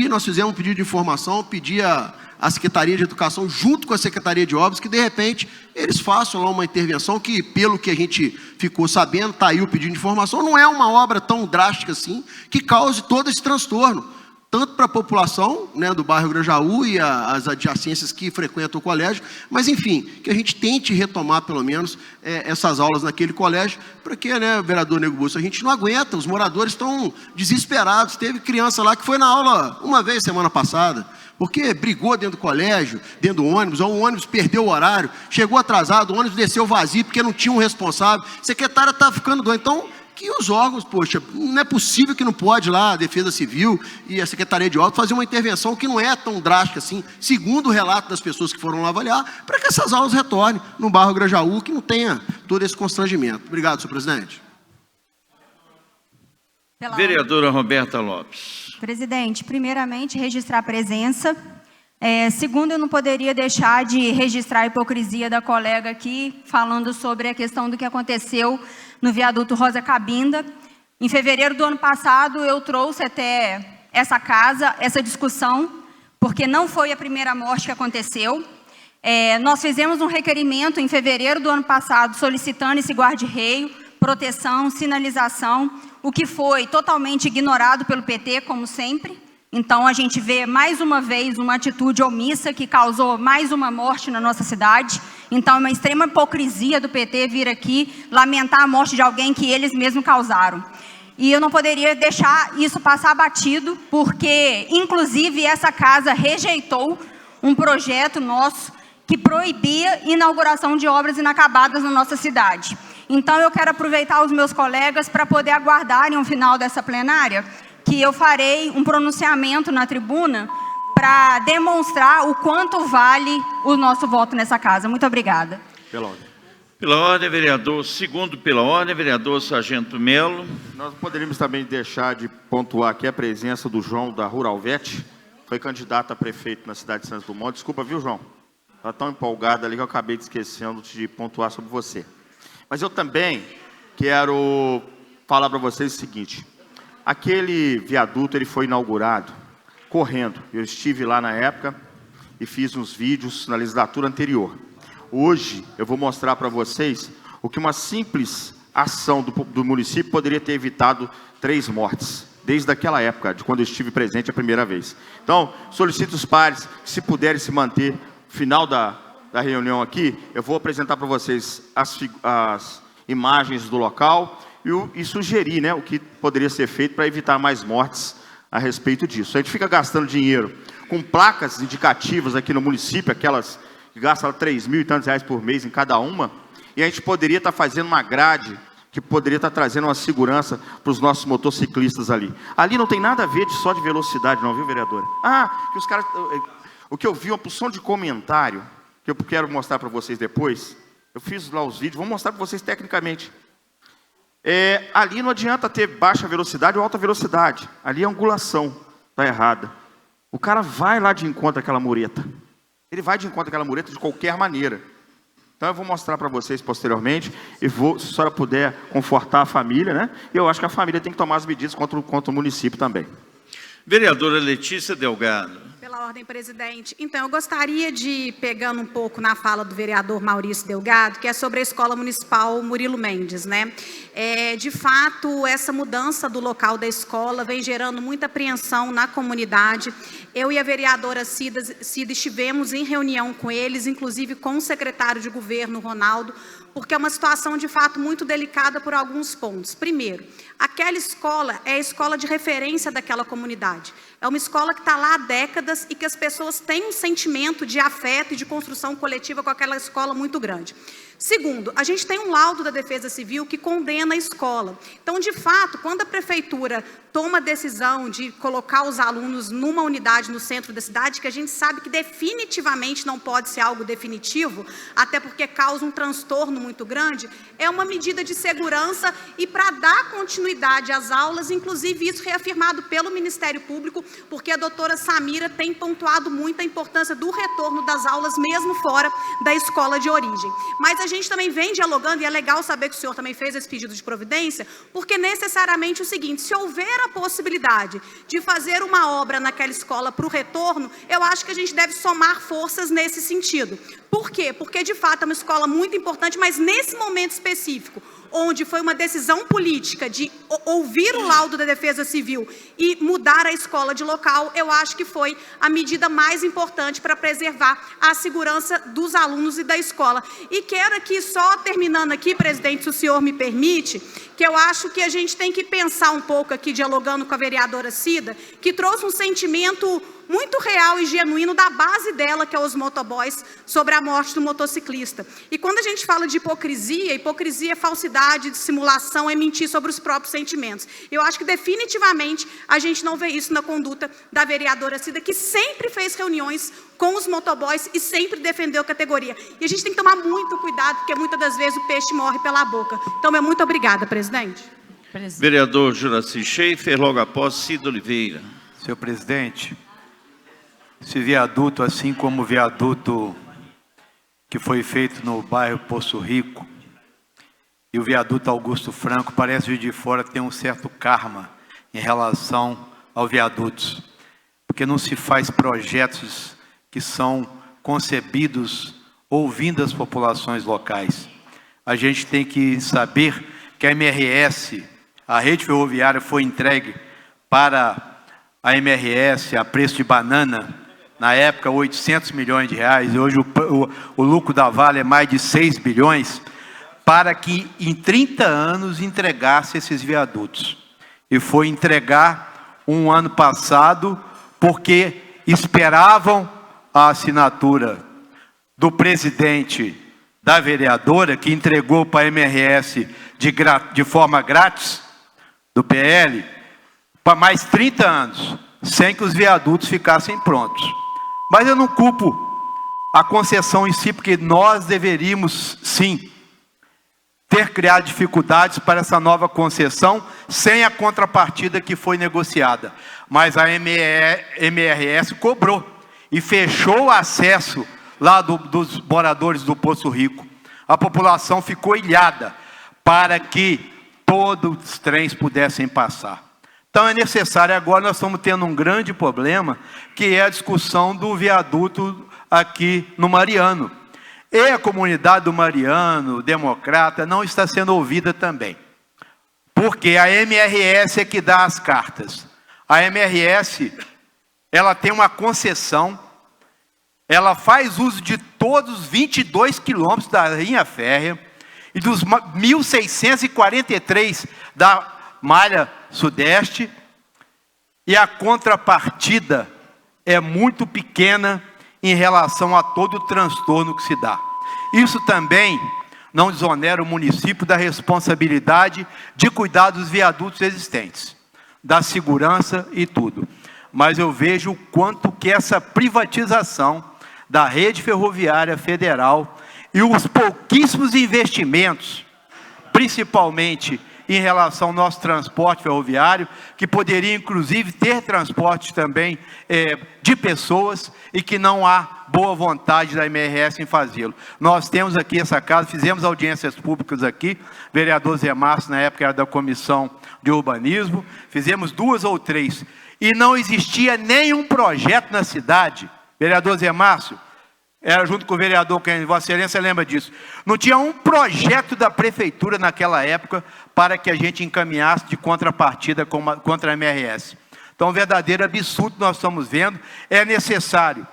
nós fizemos um pedido de informação, pedi a Secretaria de Educação, junto com a Secretaria de Obras, que de repente eles façam lá uma intervenção que, pelo que a gente ficou sabendo, está aí o pedido de informação, não é uma obra tão drástica assim, que cause todo esse transtorno, tanto para a população, né, do bairro Grajaú e as adjacências que frequentam o colégio, mas enfim, que a gente tente retomar pelo menos essas aulas naquele colégio, porque, né, vereador Nego Bússola, a gente não aguenta, os moradores estão desesperados. Teve criança lá que foi na aula uma vez semana passada, porque brigou dentro do colégio, dentro do ônibus, ou o ônibus perdeu o horário, chegou atrasado, o ônibus desceu vazio porque não tinha um responsável, a secretária está ficando doente. Então, que os órgãos, poxa, não é possível que não pode lá a Defesa Civil e a Secretaria de Obras fazer uma intervenção que não é tão drástica assim, segundo o relato das pessoas que foram lá avaliar, para que essas aulas retornem no bairro Grajaú, que não tenha todo esse constrangimento. Obrigado, senhor presidente. Vereadora Roberta Lopes. Presidente, primeiramente, registrar a presença. Segundo, eu não poderia deixar de registrar a hipocrisia da colega aqui, falando sobre a questão do que aconteceu no viaduto Rosa Cabinda. Em fevereiro do ano passado, eu trouxe até essa casa, essa discussão, porque não foi a primeira morte que aconteceu. Nós fizemos um requerimento em fevereiro do ano passado, solicitando esse guarda-reio, proteção, sinalização, o que foi totalmente ignorado pelo PT, como sempre. Então, a gente vê, mais uma vez, uma atitude omissa que causou mais uma morte na nossa cidade. Então, é uma extrema hipocrisia do PT vir aqui lamentar a morte de alguém que eles mesmos causaram. E eu não poderia deixar isso passar batido, porque, inclusive, essa casa rejeitou um projeto nosso que proibia inauguração de obras inacabadas na nossa cidade. Então, eu quero aproveitar os meus colegas para poder aguardarem o final dessa plenária, que eu farei um pronunciamento na tribuna para demonstrar o quanto vale o nosso voto nessa casa. Muito obrigada. Pela ordem. Pela ordem, vereador. Segundo pela ordem, vereador Sargento Melo. Nós poderíamos também deixar de pontuar aqui a presença do João da Ruralvete, foi candidato a prefeito na cidade de Santos Dumont. Desculpa, viu, João? Está tão empolgado ali que eu acabei esquecendo de pontuar sobre você. Mas eu também quero falar para vocês o seguinte. Aquele viaduto ele foi inaugurado correndo. Eu estive lá na época e fiz uns vídeos na legislatura anterior. Hoje eu vou mostrar para vocês o que uma simples ação do município poderia ter evitado 3 mortes, desde aquela época, de quando eu estive presente a primeira vez. Então, solicito os pares, que se puderem se manter, final da reunião aqui, eu vou apresentar para vocês as imagens do local e sugerir, né, o que poderia ser feito para evitar mais mortes a respeito disso. A gente fica gastando dinheiro com placas indicativas aqui no município, aquelas que gastam 3 mil e tantos reais por mês em cada uma, e a gente poderia estar fazendo uma grade que poderia estar trazendo uma segurança para os nossos motociclistas ali. Ali não tem nada a ver só de velocidade não, viu, vereadora? Que os caras... O que eu vi, uma porção de comentário, que eu quero mostrar para vocês depois, eu fiz lá os vídeos, vou mostrar para vocês tecnicamente. Ali não adianta ter baixa velocidade ou alta velocidade, ali a angulação está errada. O cara vai lá de encontro àquela mureta. Ele vai de encontro àquela mureta de qualquer maneira. Então eu vou mostrar para vocês posteriormente, e vou, se a senhora puder confortar a família, né? E eu acho que a família tem que tomar as medidas contra o município também. Vereadora Letícia Delgado. Pela ordem, presidente. Então, eu gostaria de, pegando um pouco na fala do vereador Maurício Delgado, que é sobre a Escola Municipal Murilo Mendes, né? De fato, essa mudança do local da escola vem gerando muita apreensão na comunidade. Eu e a vereadora Cida estivemos em reunião com eles, inclusive com o secretário de governo, Ronaldo, porque é uma situação, de fato, muito delicada por alguns pontos. Primeiro, aquela escola é a escola de referência daquela comunidade. É uma escola que está lá há décadas e que as pessoas têm um sentimento de afeto e de construção coletiva com aquela escola muito grande. Segundo, a gente tem um laudo da Defesa Civil que condena a escola. Então, de fato, quando a prefeitura toma a decisão de colocar os alunos numa unidade no centro da cidade, que a gente sabe que definitivamente não pode ser algo definitivo, até porque causa um transtorno muito grande, é uma medida de segurança e para dar continuidade às aulas, inclusive isso reafirmado pelo Ministério Público, porque a doutora Samira tem pontuado muito a importância do retorno das aulas, mesmo fora da escola de origem. Mas a gente também vem dialogando, e é legal saber que o senhor também fez esse pedido de providência, porque necessariamente o seguinte, se houver a possibilidade de fazer uma obra naquela escola para o retorno, eu acho que a gente deve somar forças nesse sentido. Por quê? Porque, de fato, é uma escola muito importante, mas nesse momento específico, onde foi uma decisão política de ouvir o laudo da Defesa Civil e mudar a escola de local, eu acho que foi a medida mais importante para preservar a segurança dos alunos e da escola. E quero aqui, só terminando aqui, presidente, se o senhor me permite, que eu acho que a gente tem que pensar um pouco aqui, dialogando com a vereadora Cida, que trouxe um sentimento muito real e genuíno da base dela, que é os motoboys, sobre a morte do motociclista. E quando a gente fala de hipocrisia é falsidade, de simulação, é mentir sobre os próprios sentimentos. Eu acho que definitivamente a gente não vê isso na conduta da vereadora Cida, que sempre fez reuniões com os motoboys e sempre defendeu a categoria. E a gente tem que tomar muito cuidado, porque muitas das vezes o peixe morre pela boca. Então, muito obrigada, presidente. Vereador Juraci Schaefer, logo após Cida Oliveira. Senhor presidente, esse viaduto, assim como o viaduto que foi feito no bairro Poço Rico e o viaduto Augusto Franco, parece que de fora tem um certo karma em relação aos viadutos, porque não se faz projetos que são concebidos ouvindo as populações locais. A gente tem que saber que a MRS, a rede ferroviária, foi entregue para a MRS a preço de banana, na época 800 milhões de reais, e hoje o lucro da Vale é mais de 6 bilhões, para que em 30 anos entregasse esses viadutos. e foi entregar um ano passado, porque esperavam a assinatura do presidente da vereadora, que entregou para a MRS de forma grátis, do PL, para mais 30 anos, sem que os viadutos ficassem prontos. Mas eu não culpo a concessão em si, porque nós deveríamos, sim, ter criado dificuldades para essa nova concessão, sem a contrapartida que foi negociada. Mas a MRS cobrou e fechou o acesso lá dos moradores do Poço Rico. A população ficou ilhada para que todos os trens pudessem passar. Então é necessário, agora nós estamos tendo um grande problema, que é a discussão do viaduto aqui no Mariano. E a comunidade do Mariano, democrata, não está sendo ouvida também. Porque a MRS é que dá as cartas. A MRS, ela tem uma concessão, ela faz uso de todos os 22 quilômetros da linha férrea e dos 1.643 da malha sudeste, e a contrapartida é muito pequena em relação a todo o transtorno que se dá. Isso também não desonera o município da responsabilidade de cuidar dos viadutos existentes, da segurança e tudo. Mas eu vejo o quanto que essa privatização da rede ferroviária federal e os pouquíssimos investimentos, principalmente em relação ao nosso transporte ferroviário, que poderia inclusive ter transporte também de pessoas, e que não há boa vontade da MRS em fazê-lo. Nós temos aqui essa casa, fizemos audiências públicas aqui, vereador Zé Márcio, na época era da Comissão de Urbanismo, fizemos 2 ou 3, e não existia nenhum projeto na cidade. Vereador Zé Márcio, era junto com o vereador, que Vossa Excelência lembra disso. Não tinha um projeto da prefeitura naquela época para que a gente encaminhasse de contrapartida contra a MRS. Então, um verdadeiro absurdo nós estamos vendo. É necessário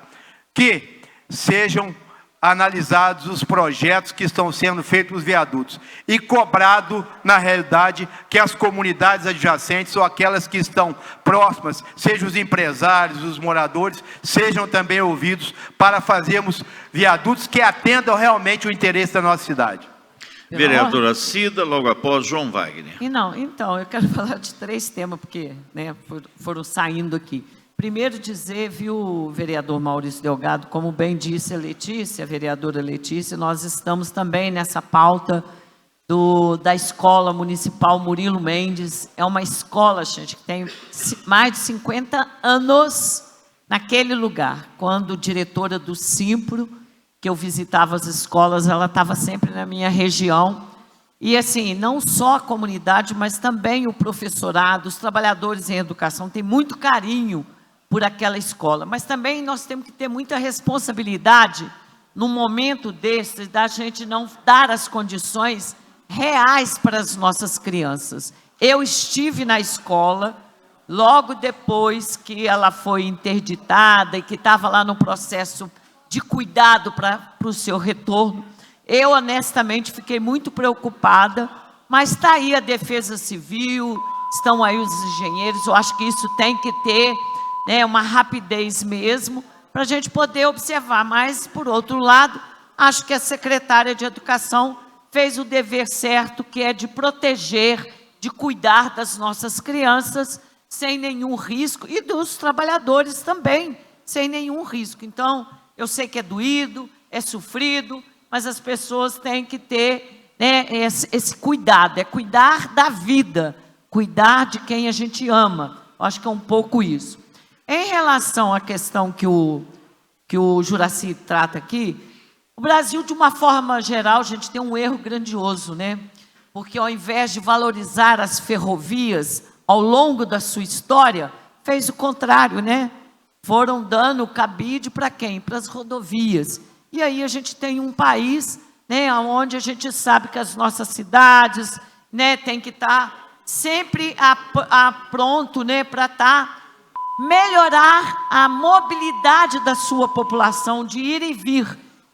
que sejam analisados os projetos que estão sendo feitos nos viadutos e cobrado, na realidade, que as comunidades adjacentes ou aquelas que estão próximas, sejam os empresários, os moradores, sejam também ouvidos para fazermos viadutos que atendam realmente o interesse da nossa cidade. Vereadora Cida, logo após João Wagner. Então, eu quero falar de 3 temas, porque foram saindo aqui. Primeiro dizer, viu, vereador Maurício Delgado, como bem disse a Letícia, a vereadora Letícia, nós estamos também nessa pauta da Escola Municipal Murilo Mendes. É uma escola, gente, que tem mais de 50 anos naquele lugar. Quando diretora do Simpro, que eu visitava as escolas, ela estava sempre na minha região. E assim, não só a comunidade, mas também o professorado, os trabalhadores em educação, tem muito carinho por aquela escola. Mas também nós temos que ter muita responsabilidade, num momento desse, da gente não dar as condições reais para as nossas crianças. Eu estive na escola, logo depois que ela foi interditada e que estava lá no processo de cuidado para o seu retorno. Eu, honestamente, fiquei muito preocupada, mas está aí a Defesa Civil, estão aí os engenheiros, eu acho que isso tem que ter uma rapidez mesmo, para a gente poder observar. Mas, por outro lado, acho que a secretária de Educação fez o dever certo, que é de proteger, de cuidar das nossas crianças, sem nenhum risco, e dos trabalhadores também, sem nenhum risco. Então, eu sei que é doído, é sofrido, mas as pessoas têm que ter esse cuidado, é cuidar da vida, cuidar de quem a gente ama. Eu acho que é um pouco isso. Em relação à questão que o Juraci trata aqui, o Brasil, de uma forma geral, a gente tem um erro grandioso, porque ao invés de valorizar as ferrovias ao longo da sua história, fez o contrário, Foram dando cabide para quem? Para as rodovias. E aí a gente tem um país, onde a gente sabe que as nossas cidades, tem que estar sempre pronto, para estar melhorar a mobilidade da sua população, de ir e vir.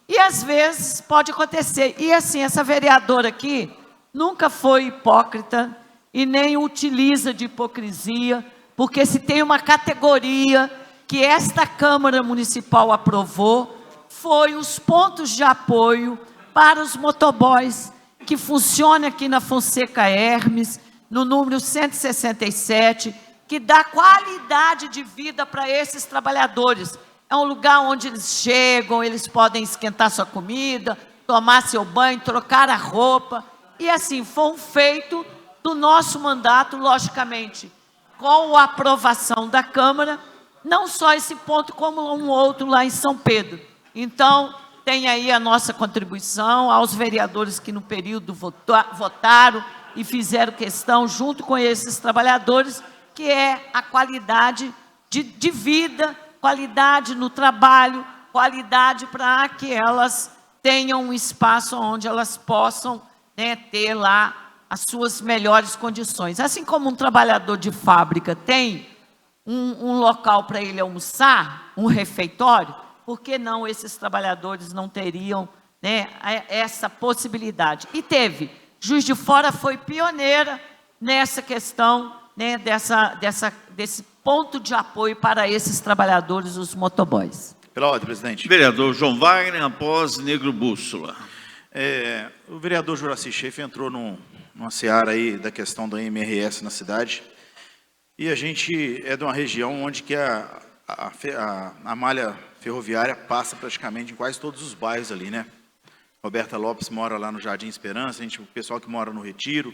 E às vezes pode acontecer. E assim, essa vereadora aqui nunca foi hipócrita, e nem utiliza de hipocrisia, porque se tem uma categoria que esta Câmara Municipal aprovou, foi os pontos de apoio para os motoboys, que funciona aqui na Fonseca Hermes, no número 167, que dá qualidade de vida para esses trabalhadores. É um lugar onde eles chegam, eles podem esquentar sua comida, tomar seu banho, trocar a roupa. E assim, foi um feito do nosso mandato, logicamente, com a aprovação da Câmara, não só esse ponto, como um outro lá em São Pedro. Então, tem aí a nossa contribuição aos vereadores que no período votaram e fizeram questão, junto com esses trabalhadores, que é a qualidade de vida, qualidade no trabalho, qualidade para que elas tenham um espaço onde elas possam, né, ter lá as suas melhores condições. Assim como um trabalhador de fábrica tem um local para ele almoçar, um refeitório, por que não esses trabalhadores não teriam, né, essa possibilidade? E teve. Juiz de Fora foi pioneira nessa questão, né, desse ponto de apoio para esses trabalhadores, os motoboys. Pela ordem, presidente. Vereador João Wagner, após Negro Bússola. O vereador Juraci Schaeff entrou numa seara aí da questão da MRS na cidade, e a gente é de uma região onde que a malha ferroviária passa praticamente em quase todos os bairros ali, né? Roberta Lopes mora lá no Jardim Esperança, o pessoal que mora no Retiro,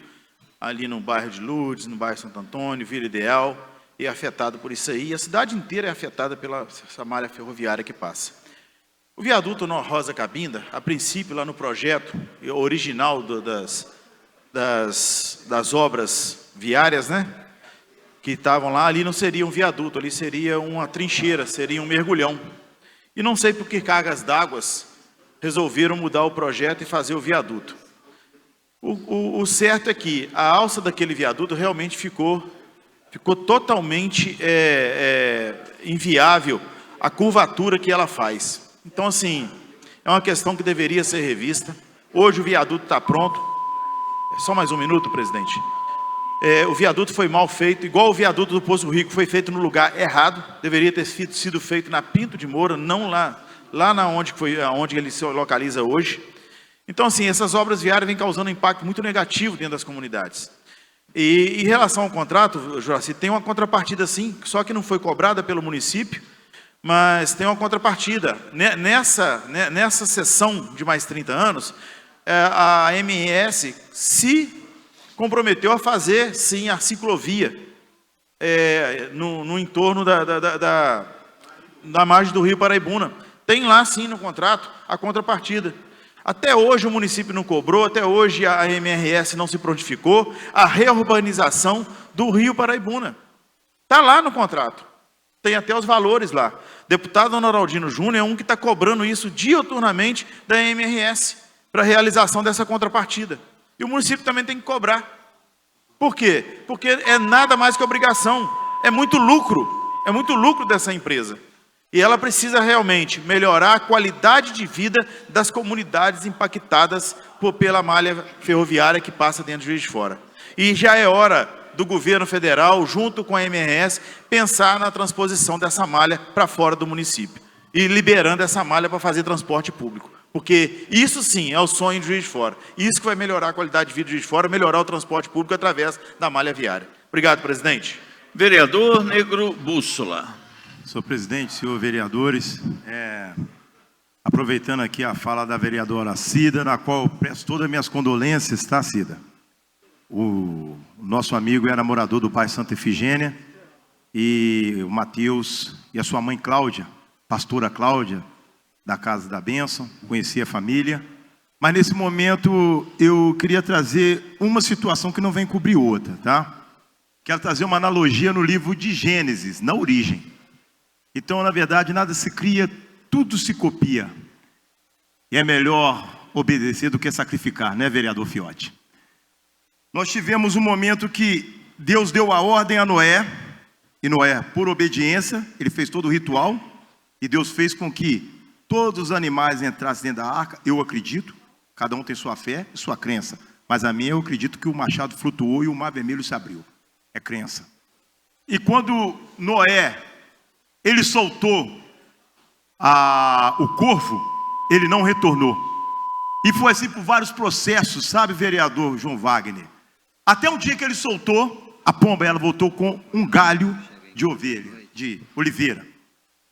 ali no bairro de Lourdes, no bairro Santo Antônio, Vila Ideal, é afetado por isso aí. E a cidade inteira é afetada pela essa malha ferroviária que passa. O viaduto Rosa Cabinda, a princípio, lá no projeto original das obras viárias, né, que estavam lá, ali não seria um viaduto, ali seria uma trincheira, seria um mergulhão. E não sei por que cargas d'água resolveram mudar o projeto e fazer o viaduto. O certo é que a alça daquele viaduto realmente ficou totalmente inviável a curvatura que ela faz. Então, assim, é uma questão que deveria ser revista. Hoje o viaduto está pronto. Só mais um minuto, presidente. O viaduto foi mal feito, igual o viaduto do Poço Rico, foi feito no lugar errado. Deveria ter sido feito na Pinto de Moura, não lá onde ele se localiza hoje. Então, assim, essas obras viárias vêm causando um impacto muito negativo dentro das comunidades. E em relação ao contrato, Juraci, tem uma contrapartida sim, só que não foi cobrada pelo município, mas tem uma contrapartida. Nessa sessão de mais 30 anos, a MS se comprometeu a fazer, sim, a ciclovia no entorno da margem do Rio Paraibuna. Tem lá, sim, no contrato, a contrapartida. Até hoje o município não cobrou, até hoje a MRS não se prontificou, a reurbanização do Rio Paraibuna. Está lá no contrato, tem até os valores lá. Deputado Honoraldino Júnior é um que está cobrando isso diuturnamente da MRS, para a realização dessa contrapartida. E o município também tem que cobrar. Por quê? Porque é nada mais que obrigação, é muito lucro dessa empresa. E ela precisa realmente melhorar a qualidade de vida das comunidades impactadas pela malha ferroviária que passa dentro de Juiz de Fora. E já é hora do governo federal, junto com a MRS, pensar na transposição dessa malha para fora do município. E liberando essa malha para fazer transporte público. Porque isso sim é o sonho de Juiz de Fora. Isso que vai melhorar a qualidade de vida de Juiz de Fora, melhorar o transporte público através da malha viária. Obrigado, presidente. Vereador Negro Bússola. Senhor presidente, senhor vereadores, aproveitando aqui a fala da vereadora Cida, na qual eu presto todas as minhas condolências, tá, Cida? O nosso amigo era morador do bairro Santa Efigênia, e o Matheus e a sua mãe Cláudia, pastora Cláudia, da Casa da Bênção, conheci a família. Mas nesse momento eu queria trazer uma situação que não vem cobrir outra, tá? Quero trazer uma analogia no livro de Gênesis, na origem. Então, na verdade, nada se cria, tudo se copia. E é melhor obedecer do que sacrificar, né, vereador Fiotti? Nós tivemos um momento que Deus deu a ordem a Noé, e Noé, por obediência, ele fez todo o ritual, e Deus fez com que todos os animais entrassem dentro da arca, eu acredito, cada um tem sua fé e sua crença. Mas a minha, eu acredito que o machado flutuou e o mar vermelho se abriu. É crença. E quando Noé, ele soltou o corvo, ele não retornou. E foi assim por vários processos, sabe, vereador João Wagner? Até um dia que ele soltou, a pomba, ela voltou com um galho de ovelha, de oliveira.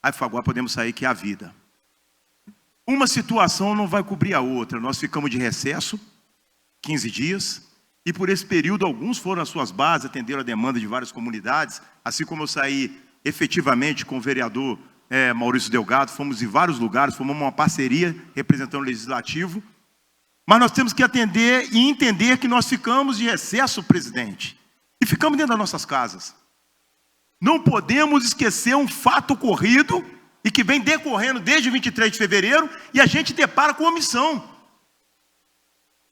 Aí falou, agora podemos sair, que é a vida. Uma situação não vai cobrir a outra. Nós ficamos de recesso 15 dias, e por esse período alguns foram às suas bases, atenderam a demanda de várias comunidades, assim como eu saí efetivamente com o vereador Maurício Delgado, fomos em vários lugares, formamos uma parceria representando o Legislativo, mas nós temos que atender e entender que nós ficamos de recesso, presidente, e ficamos dentro das nossas casas. Não podemos esquecer um fato ocorrido e que vem decorrendo desde 23 de fevereiro, e a gente depara com omissão.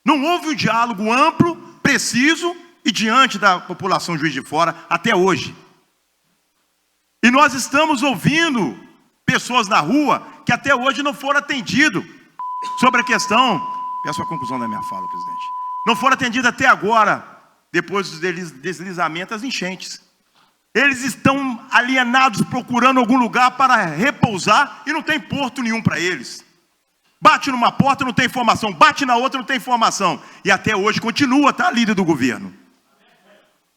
Não houve um diálogo amplo, preciso e diante da população Juiz de Fora até hoje. E nós estamos ouvindo pessoas na rua que até hoje não foram atendidos sobre a questão, peço a conclusão da minha fala, presidente, não foram atendidos até agora, depois dos deslizamentos, as enchentes. Eles estão alienados, procurando algum lugar para repousar e não tem porto nenhum para eles. Bate numa porta, não tem informação. Bate na outra, não tem informação. E até hoje continua, tá, líder do governo?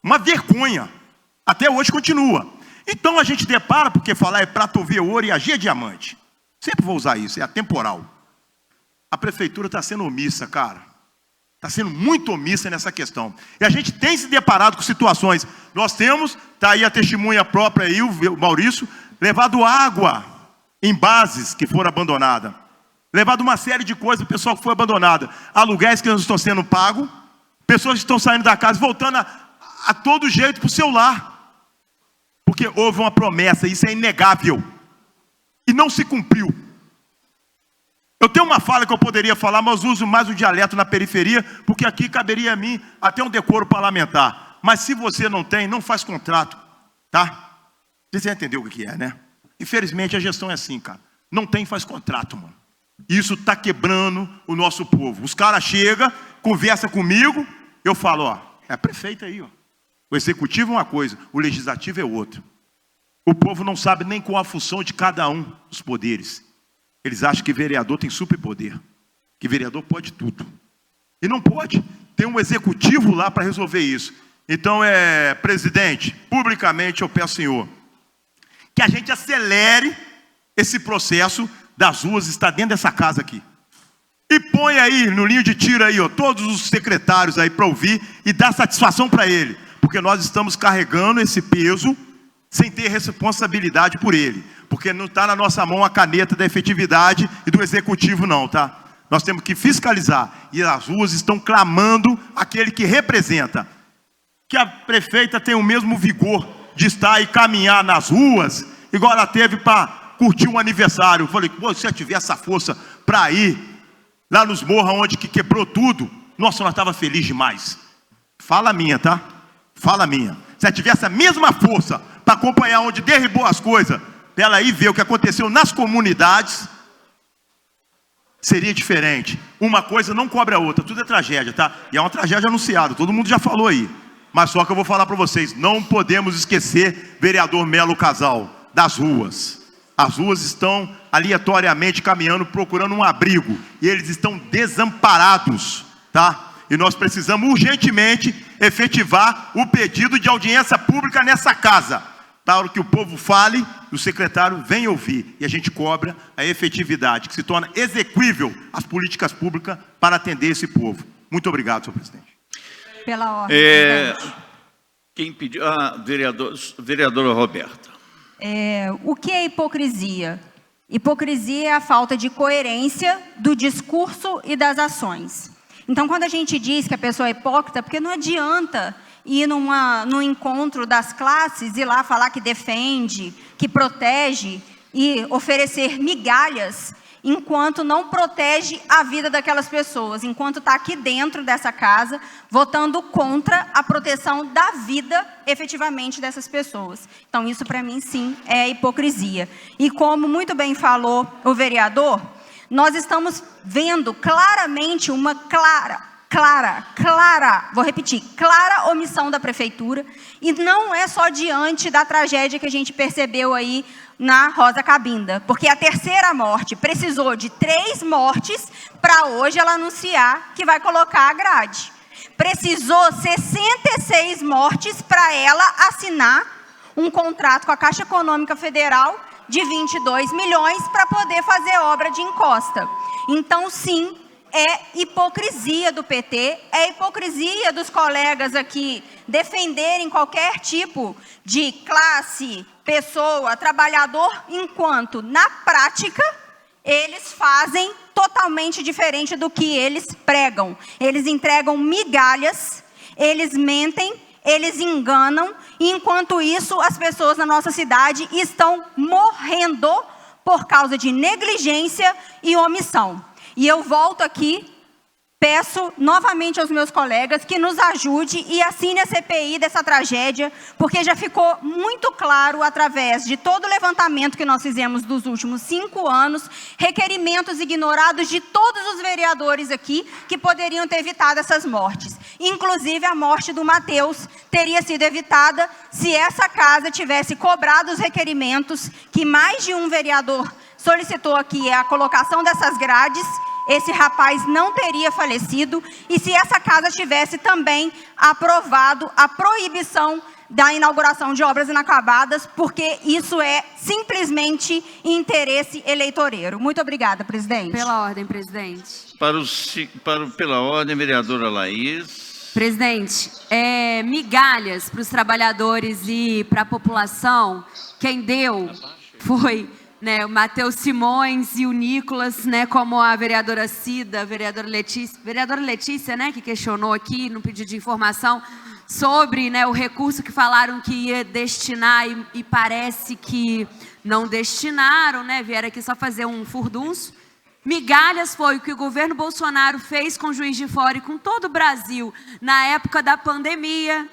Uma vergonha. Até hoje continua. Então a gente depara, porque falar é prata, ouvir ouro e agir é diamante. Sempre vou usar isso, é atemporal. A prefeitura está sendo omissa, cara. Está sendo muito omissa nessa questão. E a gente tem se deparado com situações. Nós temos, está aí a testemunha própria aí, o Maurício, levado água em bases que foram abandonadas. Levado uma série de coisas, o pessoal que foi abandonado. Aluguéis que não estão sendo pagos. Pessoas que estão saindo da casa, voltando a todo jeito para o seu lar. Porque houve uma promessa, isso é inegável. E não se cumpriu. Eu tenho uma fala que eu poderia falar, mas uso mais o dialeto na periferia, porque aqui caberia a mim até um decoro parlamentar. Mas se você não tem, não faz contrato, tá? Você entendeu o que é, né? Infelizmente a gestão é assim, cara. Não tem, faz contrato, mano. Isso está quebrando o nosso povo. Os caras chegam, conversam comigo, eu falo, ó, é a prefeita aí, ó. O executivo é uma coisa, o legislativo é outra. O povo não sabe nem qual a função de cada um dos poderes. Eles acham que vereador tem superpoder, que vereador pode tudo. E não pode. Tem um executivo lá para resolver isso. Então, presidente, publicamente eu peço ao senhor que a gente acelere esse processo das ruas, está dentro dessa casa aqui. E põe aí, no linho de tiro aí, ó, todos os secretários aí para ouvir e dar satisfação para ele. Porque nós estamos carregando esse peso sem ter responsabilidade por ele. Porque não está na nossa mão a caneta da efetividade e do executivo não, tá? Nós temos que fiscalizar. E as ruas estão clamando aquele que representa. Que a prefeita tem o mesmo vigor de estar e caminhar nas ruas, igual ela teve para curtir um aniversário. Eu falei, pô, se eu tivesse essa força para ir lá nos morros onde que quebrou tudo, nossa, nós estava feliz demais. Fala minha, tá? Fala minha. Se ela tivesse a mesma força para acompanhar onde derribou as coisas, para ela ir ver o que aconteceu nas comunidades, seria diferente. Uma coisa não cobre a outra, tudo é tragédia, tá? E é uma tragédia anunciada, todo mundo já falou aí. Mas só que eu vou falar para vocês, não podemos esquecer, vereador Melo Casal, das ruas. As ruas estão aleatoriamente caminhando, procurando um abrigo. E eles estão desamparados, tá? E nós precisamos urgentemente efetivar o pedido de audiência pública nessa casa. Para que o povo fale, o secretário venha ouvir. E a gente cobra a efetividade, que se torna exequível as políticas públicas para atender esse povo. Muito obrigado, senhor presidente. Pela ordem, presidente. Quem pediu? Vereadora Roberta. O que é hipocrisia? Hipocrisia é a falta de coerência do discurso e das ações. Então, quando a gente diz que a pessoa é hipócrita, porque não adianta ir num encontro das classes e lá falar que defende, que protege e oferecer migalhas, enquanto não protege a vida daquelas pessoas, enquanto está aqui dentro dessa casa, votando contra a proteção da vida, efetivamente, dessas pessoas. Então, isso, para mim, sim, é hipocrisia. E como muito bem falou o vereador, nós estamos vendo claramente uma clara vou repetir, clara omissão da prefeitura, e não é só diante da tragédia que a gente percebeu aí na Rosa Cabinda, porque a terceira morte precisou de 3 mortes para hoje ela anunciar que vai colocar a grade. Precisou 66 mortes para ela assinar um contrato com a Caixa Econômica Federal de 22 milhões para poder fazer obra de encosta. Então, sim, é hipocrisia do PT, é hipocrisia dos colegas aqui defenderem qualquer tipo de classe, pessoa, trabalhador, enquanto, na prática, eles fazem totalmente diferente do que eles pregam. Eles entregam migalhas, eles mentem, eles enganam, e enquanto isso, as pessoas na nossa cidade estão morrendo por causa de negligência e omissão. E eu volto aqui, peço novamente aos meus colegas que nos ajude e assine a CPI dessa tragédia, porque já ficou muito claro, através de todo o levantamento que nós fizemos dos últimos 5 anos, requerimentos ignorados de todos os vereadores aqui, que poderiam ter evitado essas mortes. Inclusive, a morte do Matheus teria sido evitada se essa casa tivesse cobrado os requerimentos que mais de um vereador solicitou aqui, a colocação dessas grades. Esse rapaz não teria falecido, e se essa casa tivesse também aprovado a proibição da inauguração de obras inacabadas, porque isso é simplesmente interesse eleitoreiro. Muito obrigada, presidente. Pela ordem, presidente. Pela ordem, vereadora Laís. Presidente, migalhas para os trabalhadores e para a população, quem deu foi o Matheus Simões e o Nicolas, como a vereadora Cida, a vereadora Letícia, que questionou aqui no pedido de informação sobre o recurso que falaram que ia destinar e parece que não destinaram, vieram aqui só fazer um furdunço. Migalhas foi o que o governo Bolsonaro fez com Juiz de Fora e com todo o Brasil na época da pandemia,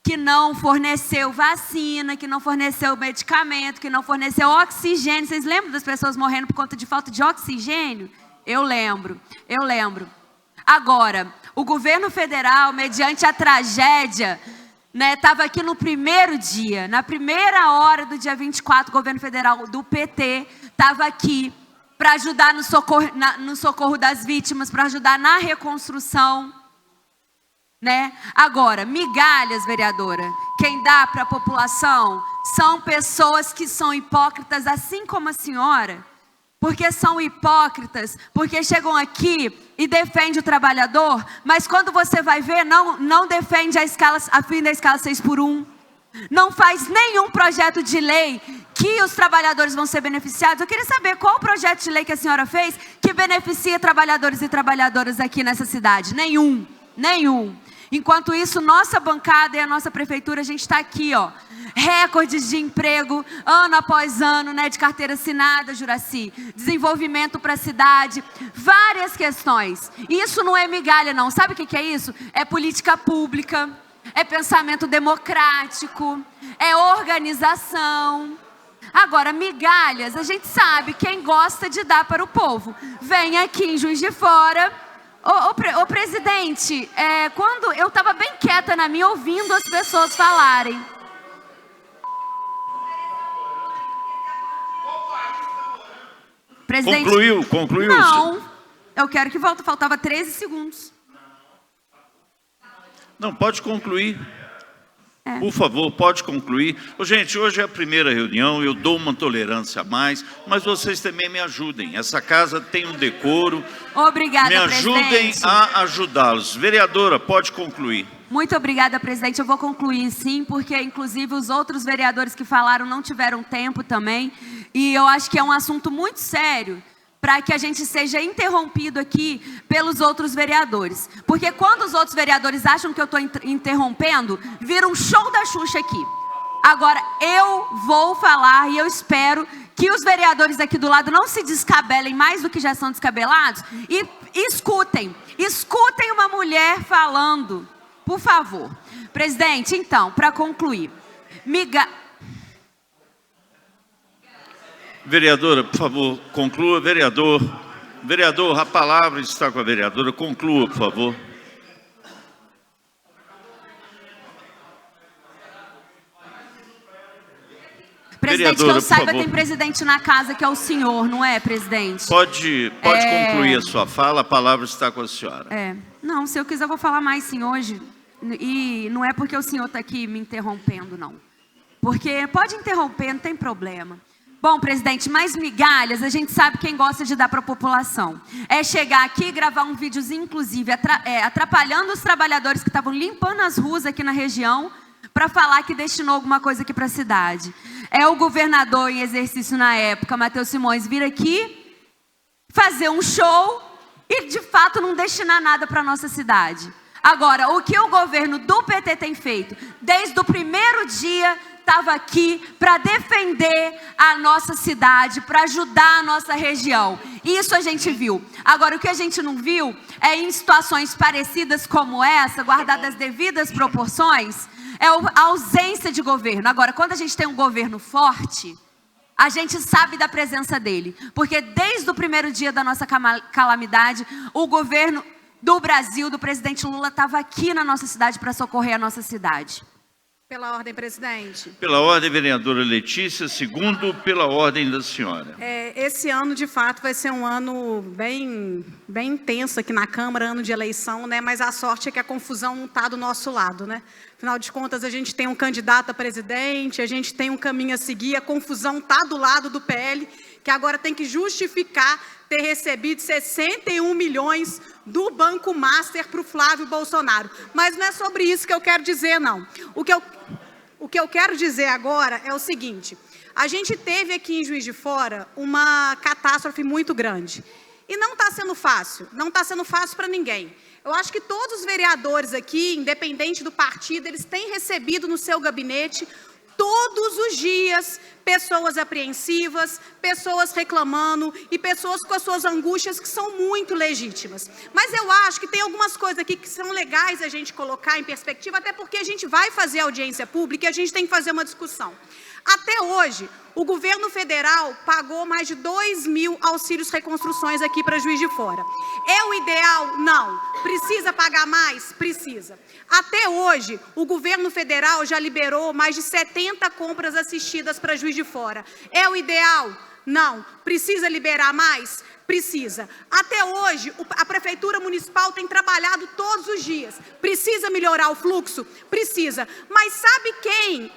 que não forneceu vacina, que não forneceu medicamento, que não forneceu oxigênio. Vocês lembram das pessoas morrendo por conta de falta de oxigênio? Eu lembro. Agora, o governo federal, mediante a tragédia, estava aqui no primeiro dia, na primeira hora do dia 24, o governo federal do PT estava aqui para ajudar no socorro das vítimas, para ajudar na reconstrução. Agora, migalhas, vereadora, quem dá para a população são pessoas que são hipócritas, assim como a senhora, porque são hipócritas, porque chegam aqui e defendem o trabalhador, mas quando você vai ver, não defende a fim da escala 6x1, não faz nenhum projeto de lei que os trabalhadores vão ser beneficiados. Eu queria saber qual o projeto de lei que a senhora fez que beneficia trabalhadores e trabalhadoras aqui nessa cidade. Nenhum. Enquanto isso, nossa bancada e a nossa prefeitura, a gente está aqui, recordes de emprego, ano após ano, de carteira assinada, Juraci, desenvolvimento para a cidade, várias questões. Isso não é migalha, não. Sabe o que é isso? É política pública, é pensamento democrático, é organização. Agora, migalhas, a gente sabe quem gosta de dar para o povo. Vem aqui em Juiz de Fora. Ô presidente, quando eu estava bem quieta na minha, ouvindo as pessoas falarem. Presidente, concluiu? Não, eu quero que volte, faltava 13 segundos. Não, pode concluir. Por favor, pode concluir. Gente, hoje é a primeira reunião, eu dou uma tolerância a mais, mas vocês também me ajudem. Essa casa tem um decoro. Obrigada, me ajudem, presidente. a ajudá-los. Vereadora, pode concluir. Muito obrigada, presidente. Eu vou concluir, sim, porque, inclusive, os outros vereadores que falaram não tiveram tempo também. E eu acho que é um assunto muito sério para que a gente seja interrompido aqui pelos outros vereadores. Porque quando os outros vereadores acham que eu estou interrompendo, vira um show da Xuxa aqui. Agora, eu vou falar e eu espero que os vereadores aqui do lado não se descabelem mais do que já são descabelados e escutem uma mulher falando, por favor. Presidente, então, para concluir, Vereadora, por favor, conclua. Vereador, a palavra está com a vereadora. Conclua, por favor. Presidente, Vereadora, que eu saiba, por favor. tem presidente na casa, que é o senhor, não é, presidente? Pode concluir a sua fala, a palavra está com a senhora. Não, se eu quiser eu vou falar mais sim hoje. E não é porque o senhor está aqui me interrompendo, não. Porque pode interromper, não tem problema. Bom, presidente, mais migalhas, a gente sabe quem gosta de dar para a população. É chegar aqui e gravar um videozinho, inclusive, atrapalhando os trabalhadores que estavam limpando as ruas aqui na região, para falar que destinou alguma coisa aqui para a cidade. É o governador em exercício na época, Matheus Simões, vir aqui, fazer um show e, de fato, não destinar nada para a nossa cidade. Agora, o que o governo do PT tem feito? Desde o primeiro dia, estava aqui para defender a nossa cidade, para ajudar a nossa região. Isso a gente viu. Agora, o que a gente não viu é em situações parecidas como essa, guardadas as devidas proporções, é a ausência de governo. Agora, quando a gente tem um governo forte, a gente sabe da presença dele. Porque desde o primeiro dia da nossa calamidade, o governo do Brasil, do presidente Lula, estava aqui na nossa cidade para socorrer a nossa cidade. Pela ordem, presidente. Pela ordem, vereadora Letícia. Segundo, pela ordem da senhora. Esse ano, de fato, vai ser um ano bem intenso aqui na Câmara, ano de eleição, né? Mas a sorte é que a confusão não está do nosso lado, né? Afinal de contas, a gente tem um candidato a presidente, a gente tem um caminho a seguir, a confusão está do lado do PL, que agora tem que justificar ter recebido 61 milhões do Banco Master para o Flávio Bolsonaro. Mas não é sobre isso que eu quero dizer, não. O que eu quero dizer agora é o seguinte: a gente teve aqui em Juiz de Fora uma catástrofe muito grande. E não está sendo fácil, não está sendo fácil para ninguém. Eu acho que todos os vereadores aqui, independente do partido, eles têm recebido no seu gabinete, todos os dias, pessoas apreensivas, pessoas reclamando e pessoas com as suas angústias que são muito legítimas. Mas eu acho que tem algumas coisas aqui que são legais a gente colocar em perspectiva, até porque a gente vai fazer audiência pública e a gente tem que fazer uma discussão. Até hoje, o governo federal pagou mais de 2.000 auxílios reconstruções aqui para Juiz de Fora. É o ideal? Não. Precisa pagar mais? Precisa. Até hoje, o governo federal já liberou mais de 70 compras assistidas para Juiz de Fora. É o ideal? Não. Precisa liberar mais? Precisa. Até hoje, a Prefeitura Municipal tem trabalhado todos os dias. Precisa melhorar o fluxo? Precisa. Mas sabe quem,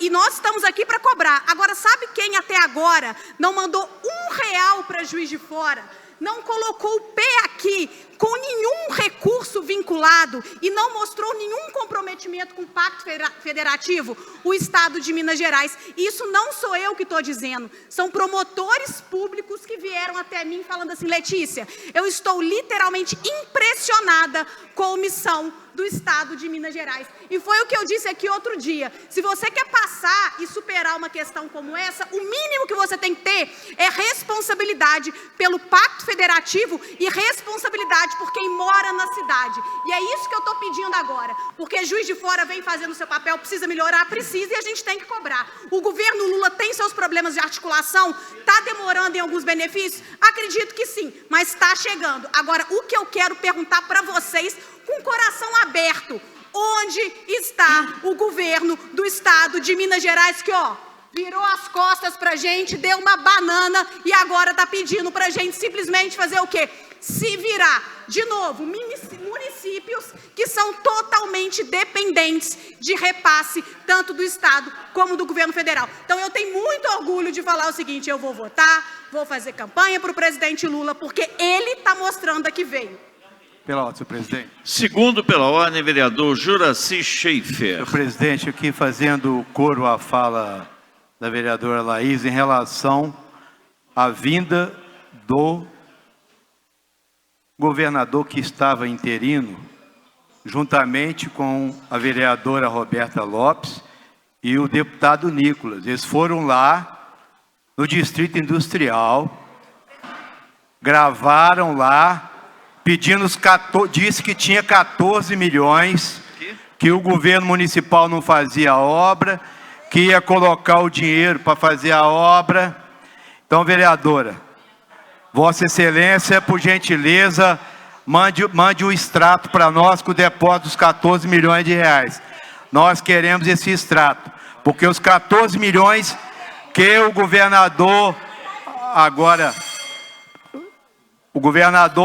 e nós estamos aqui para cobrar, agora sabe quem até agora não mandou R$1 para Juiz de Fora? Não colocou o pé aqui com nenhum recurso vinculado e não mostrou nenhum comprometimento com o Pacto Federativo, o Estado de Minas Gerais. Isso não sou eu que estou dizendo, são promotores públicos que vieram até mim falando assim: Letícia, eu estou literalmente impressionada com a omissão do Estado de Minas Gerais. E foi o que eu disse aqui outro dia: se você quer passar e superar uma questão como essa, o mínimo que você tem que ter é responsabilidade pelo Pacto Federativo e responsabilidade por quem mora na cidade. E é isso que eu estou pedindo agora, porque Juiz de Fora vem fazendo o seu papel, precisa melhorar, precisa, e a gente tem que cobrar. O governo Lula tem seus problemas de articulação, está demorando em alguns benefícios? Acredito que sim, mas está chegando. Agora, o que eu quero perguntar para vocês, com o coração aberto: onde está o governo do Estado de Minas Gerais que, virou as costas para a gente, deu uma banana e agora está pedindo para a gente simplesmente fazer o quê? Se virar. De novo, municípios que são totalmente dependentes de repasse, tanto do Estado como do governo federal. Então, eu tenho muito orgulho de falar o seguinte: eu vou votar, vou fazer campanha para o presidente Lula, porque ele está mostrando a que veio. Pela ordem, senhor presidente. Segundo, pela ordem, vereador Juraci Schaefer. Senhor presidente, aqui fazendo coro à fala da vereadora Laís em relação à vinda do governador que estava interino, juntamente com a vereadora Roberta Lopes e o deputado Nicolas. Eles foram lá no Distrito Industrial, gravaram lá, pedindo disse que tinha 14 milhões, que o governo municipal não fazia a obra, que ia colocar o dinheiro para fazer a obra. Então, vereadora, Vossa Excelência, por gentileza, mande o extrato para nós com o depósito dos 14 milhões de reais. Nós queremos esse extrato, porque os 14 milhões que o governador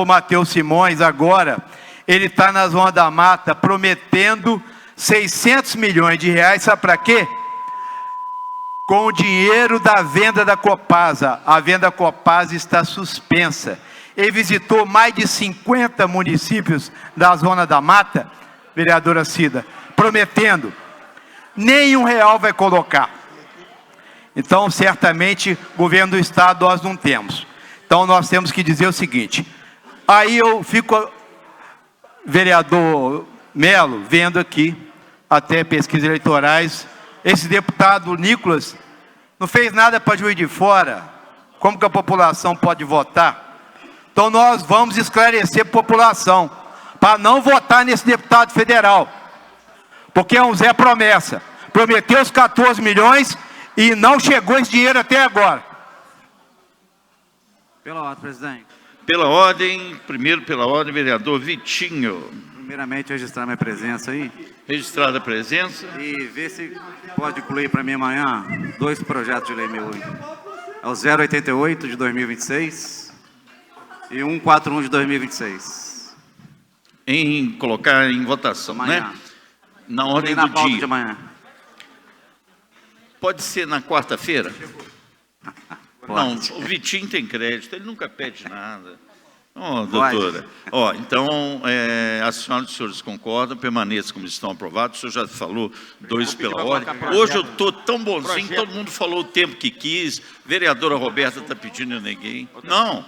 Matheus Simões agora, ele está na Zona da Mata prometendo 600 milhões de reais, sabe para quê? Com o dinheiro da venda da Copasa. A venda da Copasa está suspensa. Ele visitou mais de 50 municípios da Zona da Mata, vereadora Cida, prometendo, nem R$1 vai colocar. Então, certamente, governo do Estado nós não temos. Então, nós temos que dizer o seguinte, aí eu fico, vereador Melo, vendo aqui, até pesquisas eleitorais, esse deputado Nicolas não fez nada para Juiz de Fora, como que a população pode votar? Então nós vamos esclarecer a população, para não votar nesse deputado federal, porque é um Zé Promessa, prometeu os 14 milhões e não chegou esse dinheiro até agora. Pela ordem, presidente. Pela ordem, primeiro pela ordem, vereador Vitinho. Primeiramente, registrar minha presença aí. Registrada a presença. E ver se pode incluir para mim amanhã 2 projetos de lei meu. É o 088 de 2026 e 141 de 2026. Em colocar em votação, amanhã, né? Na ordem na do pauta dia. de amanhã. Pode ser na quarta-feira? Não, Pode. o Vitinho tem crédito, ele nunca pede nada. Doutora, então, a senhora e os senhores concordam, permaneçam como estão aprovados, o senhor já falou 2 pela ordem. Hoje eu estou tão bonzinho, todo mundo falou o tempo que quis, vereadora Roberta está pedindo, eu neguei. Não,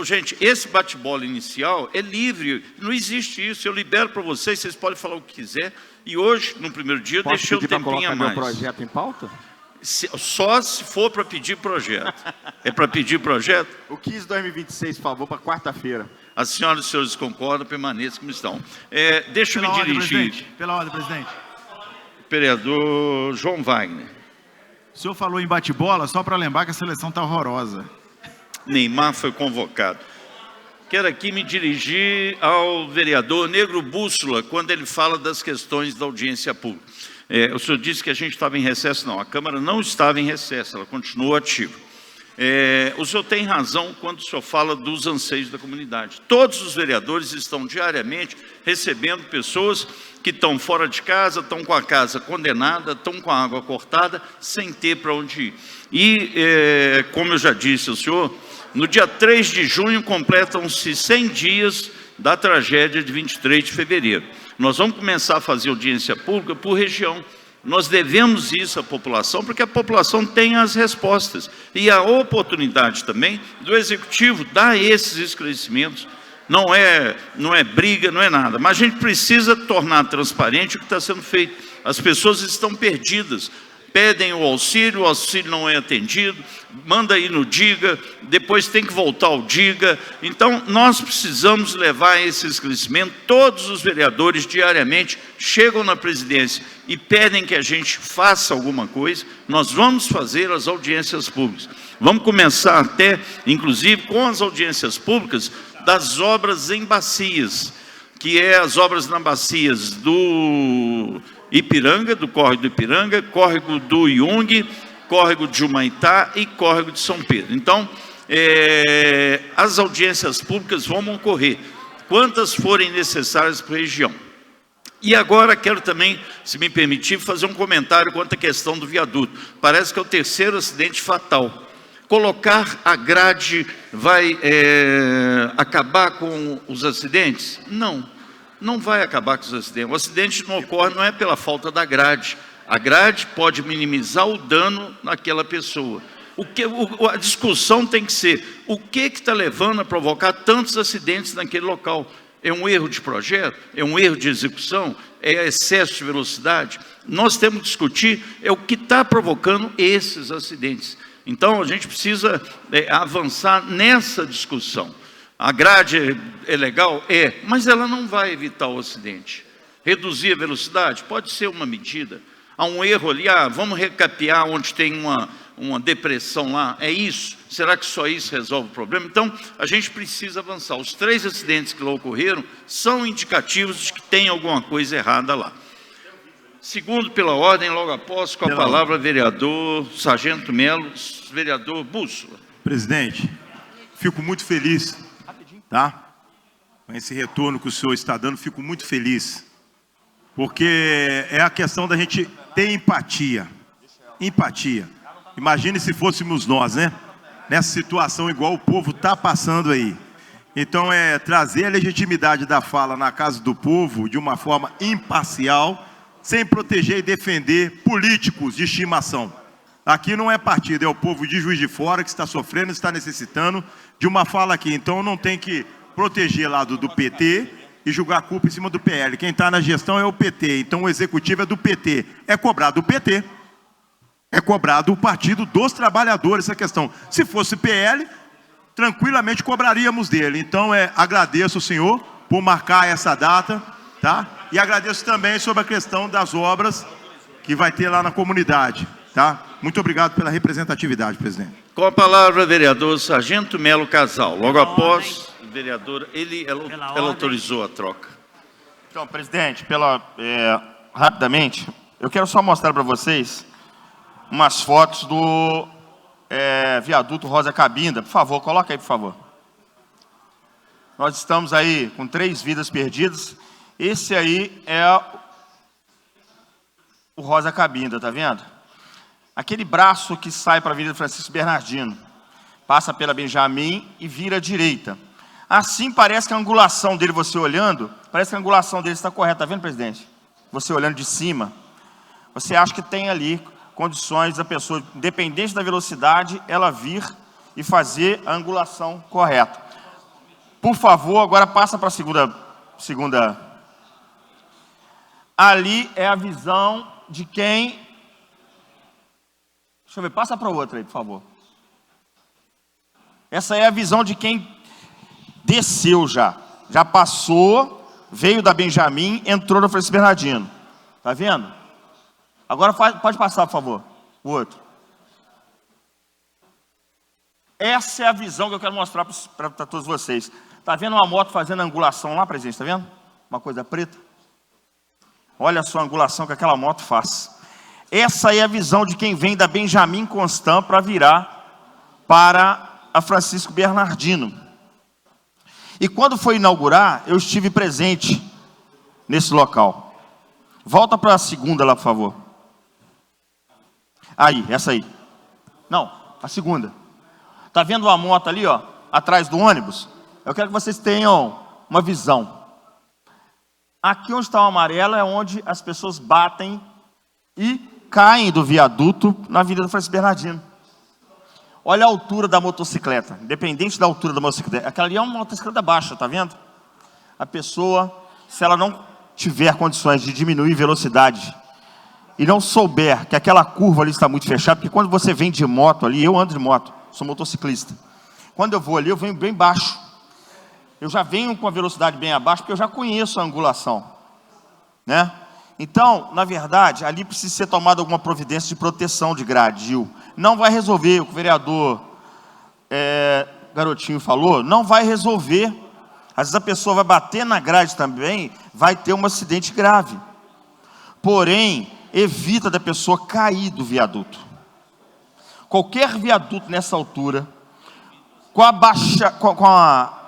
gente, esse bate-bola inicial é livre, não existe isso, eu libero para vocês, vocês podem falar o que quiser, e hoje, no primeiro dia, eu deixei um tempinho a mais. Meu projeto em pauta? Só se for para pedir projeto. É para pedir projeto? O 15 2026, por favor, para quarta-feira. As senhoras e os senhores concordam, permaneçam como estão. Deixa eu me dirigir. Pela ordem, presidente. Vereador João Wagner. O senhor falou em bate-bola, só para lembrar que a seleção está horrorosa. Neymar foi convocado. Quero aqui me dirigir ao vereador Negro Bússola, quando ele fala das questões da audiência pública. O senhor disse que a gente estava em recesso. Não, a Câmara não estava em recesso, ela continuou ativa. O senhor tem razão quando o senhor fala dos anseios da comunidade. Todos os vereadores estão diariamente recebendo pessoas que estão fora de casa, estão com a casa condenada, estão com a água cortada, sem ter para onde ir. E, como eu já disse ao senhor, no dia 3 de junho completam-se 100 dias da tragédia de 23 de fevereiro. Nós vamos começar a fazer audiência pública por região. Nós devemos isso à população, porque a população tem as respostas. E a oportunidade também do Executivo dar esses esclarecimentos. Não é briga, não é nada. Mas a gente precisa tornar transparente o que está sendo feito. As pessoas estão perdidas. Pedem o auxílio não é atendido, manda aí no DIGA, depois tem que voltar ao DIGA. Então, nós precisamos levar esse esclarecimento. Todos os vereadores, diariamente, chegam na presidência e pedem que a gente faça alguma coisa. Nós vamos fazer as audiências públicas. Vamos começar até, inclusive, com as audiências públicas das obras em bacias, que é as obras nas bacias do Ipiranga, do córrego do Ipiranga, córrego do Iung, córrego de Humaitá e córrego de São Pedro. Então, as audiências públicas vão ocorrer, quantas forem necessárias para a região. E agora quero também, se me permitir, fazer um comentário quanto à questão do viaduto. Parece que é o 3º acidente fatal. Colocar a grade vai acabar com os acidentes? Não vai acabar com os acidentes. O acidente não ocorre, não é pela falta da grade. A grade pode minimizar o dano naquela pessoa. A discussão tem que ser, o que está levando a provocar tantos acidentes naquele local? É um erro de projeto? É um erro de execução? É excesso de velocidade? Nós temos que discutir o que está provocando esses acidentes. Então, a gente precisa avançar nessa discussão. A grade é legal? Mas ela não vai evitar o acidente. Reduzir a velocidade? Pode ser uma medida. Há um erro ali, vamos recapear onde tem uma depressão lá, é isso? Será que só isso resolve o problema? Então, a gente precisa avançar. Os 3 acidentes que lá ocorreram são indicativos de que tem alguma coisa errada lá. Segundo, pela ordem, logo após, com a palavra, vereador Sargento Melo, vereador Bússola. Presidente, fico muito feliz, tá? Com esse retorno que o senhor está dando, fico muito feliz. Porque é a questão da gente ter empatia. Empatia. Imagine se fôssemos nós, né? Nessa situação igual o povo está passando aí. Então, é trazer a legitimidade da fala na casa do povo de uma forma imparcial, sem proteger e defender políticos de estimação. Aqui não é partido, é o povo de Juiz de Fora que está sofrendo, está necessitando de uma fala aqui. Então, não tem que proteger lado do PT e julgar a culpa em cima do PL. Quem está na gestão é o PT, então o executivo é do PT. É cobrado o PT. É cobrado o Partido dos Trabalhadores, essa questão. Se fosse PL, tranquilamente cobraríamos dele. Então, agradeço o senhor por marcar essa data, tá? E agradeço também sobre a questão das obras que vai ter lá na comunidade, tá? Muito obrigado pela representatividade, presidente. Com a palavra, vereador Sargento Melo Casal. Logo após, o vereador, ela autorizou a troca. Então, presidente, rapidamente, eu quero só mostrar para vocês umas fotos do viaduto Rosa Cabinda. Por favor, coloca aí, por favor. Nós estamos aí com 3 vidas perdidas. Esse aí é o Rosa Cabinda, tá vendo? Aquele braço que sai para a Avenida Francisco Bernardino, passa pela Benjamin e vira à direita. Assim parece que a angulação dele, você olhando, parece que a angulação dele está correta, tá vendo, presidente? Você olhando de cima, você acha que tem ali condições da pessoa, independente da velocidade, ela vir e fazer a angulação correta. Por favor, agora passa para a segunda. Ali é a visão de quem... Deixa eu ver, passa para outra aí, por favor. Essa é a visão de quem desceu já. Já passou, veio da Benjamin, entrou no Francisco Bernardino. Tá vendo? Agora pode passar, por favor, o outro. Essa é a visão que eu quero mostrar para todos vocês. Está vendo uma moto fazendo angulação lá, presidente? Está vendo? Uma coisa preta. Olha só a angulação que aquela moto faz. Essa é a visão de quem vem da Benjamin Constant para virar para a Francisco Bernardino. E quando foi inaugurar, eu estive presente nesse local. Volta para a segunda lá, por favor. Aí, essa aí. Não, a segunda. Tá vendo uma moto ali, ó, atrás do ônibus? Eu quero que vocês tenham uma visão. Aqui onde está o amarelo é onde as pessoas batem e caem do viaduto na Avenida Francisco Bernardino. Olha a altura da motocicleta, independente da altura da motocicleta. Aquela ali é uma motocicleta baixa, tá vendo? A pessoa, se ela não tiver condições de diminuir velocidade e não souber que aquela curva ali está muito fechada, porque quando você vem de moto ali, eu ando de moto, sou motociclista. Quando eu vou ali, eu venho bem baixo. Eu já venho com a velocidade bem abaixo, porque eu já conheço a angulação, né? Então, na verdade, ali precisa ser tomada alguma providência de proteção de gradil. Não vai resolver, o que o vereador Garotinho falou, não vai resolver. Às vezes a pessoa vai bater na grade também, vai ter um acidente grave. Porém, evita da pessoa cair do viaduto. Qualquer viaduto nessa altura,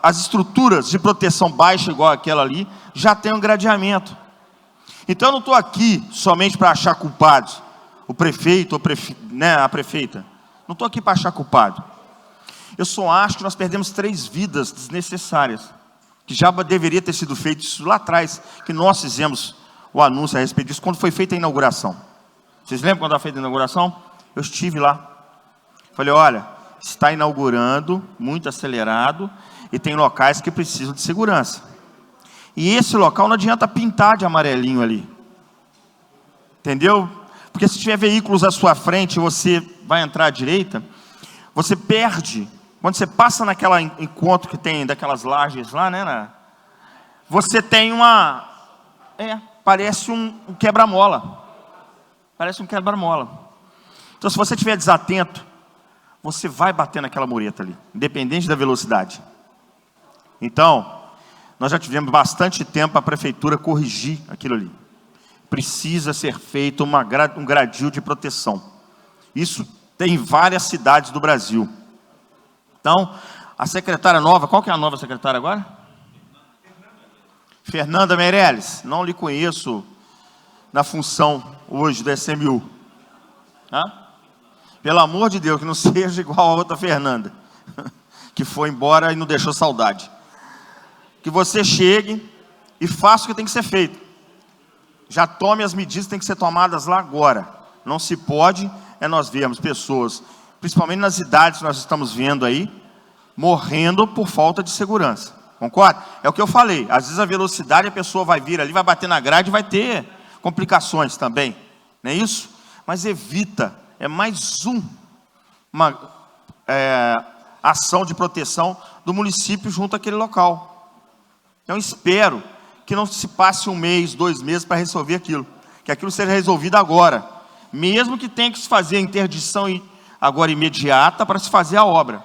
as estruturas de proteção baixa, igual aquela ali, já tem um gradeamento. Então eu não estou aqui somente para achar culpados, o prefeito, a prefeita. Não estou aqui para achar culpado. Eu só acho que nós perdemos 3 vidas desnecessárias, que já deveria ter sido feito isso lá atrás, que nós fizemos o anúncio a respeito disso, quando foi feita a inauguração. Vocês lembram quando foi feita a inauguração? Eu estive lá. Falei, olha, está inaugurando, muito acelerado, e tem locais que precisam de segurança. E esse local não adianta pintar de amarelinho ali. Entendeu? Porque se tiver veículos à sua frente e você vai entrar à direita, você perde. Quando você passa naquela encontro que tem daquelas lajes lá, né? Você tem parece um quebra-mola. Parece um quebra-mola. Então, se você estiver desatento, você vai bater naquela mureta ali, independente da velocidade. Então, nós já tivemos bastante tempo para a prefeitura corrigir aquilo ali. precisa ser feito um gradil de proteção. Isso tem em várias cidades do Brasil. Então, a secretária nova, qual que é a nova secretária agora? Fernanda Meirelles, não lhe conheço na função hoje do SMU. Tá? Pelo amor de Deus, que não seja igual a outra Fernanda, que foi embora e não deixou saudade. Que você chegue e faça o que tem que ser feito. Já tome as medidas que têm que ser tomadas lá agora. Não se pode, nós vemos pessoas, principalmente nas idades que nós estamos vendo aí, morrendo por falta de segurança. Concorda? É o que eu falei. Às vezes a velocidade, a pessoa vai vir ali, vai bater na grade e vai ter complicações também. Não é isso? Mas evita. É mais uma ação de proteção do município junto àquele local. Eu espero que não se passe 1 mês, 2 meses para resolver aquilo. Que aquilo seja resolvido agora. Mesmo que tenha que se fazer a interdição agora imediata para se fazer a obra.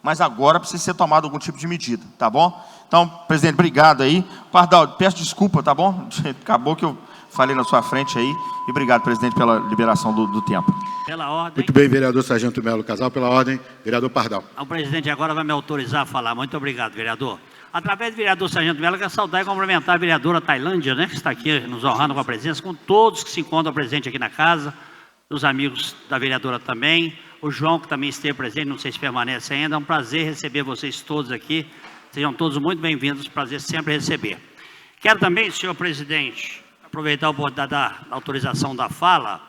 Mas agora precisa ser tomado algum tipo de medida, tá bom? Então, presidente, obrigado aí. Pardal, peço desculpa, tá bom? Acabou que eu falei na sua frente aí. E obrigado, presidente, pela liberação do tempo. Pela ordem. Muito bem, vereador Sargento Melo Casal. Pela ordem, vereador Pardal. O presidente agora vai me autorizar a falar. Muito obrigado, vereador. Através do vereador Sargento Melo, quero saudar e cumprimentar a vereadora Tailândia, né, que está aqui nos honrando com a presença, com todos que se encontram presentes aqui na casa, os amigos da vereadora também, o João, que também esteve presente, não sei se permanece ainda. É um prazer receber vocês todos aqui. Sejam todos muito bem-vindos, prazer sempre receber. Quero também, senhor presidente, aproveitar a oportunidade da autorização da fala.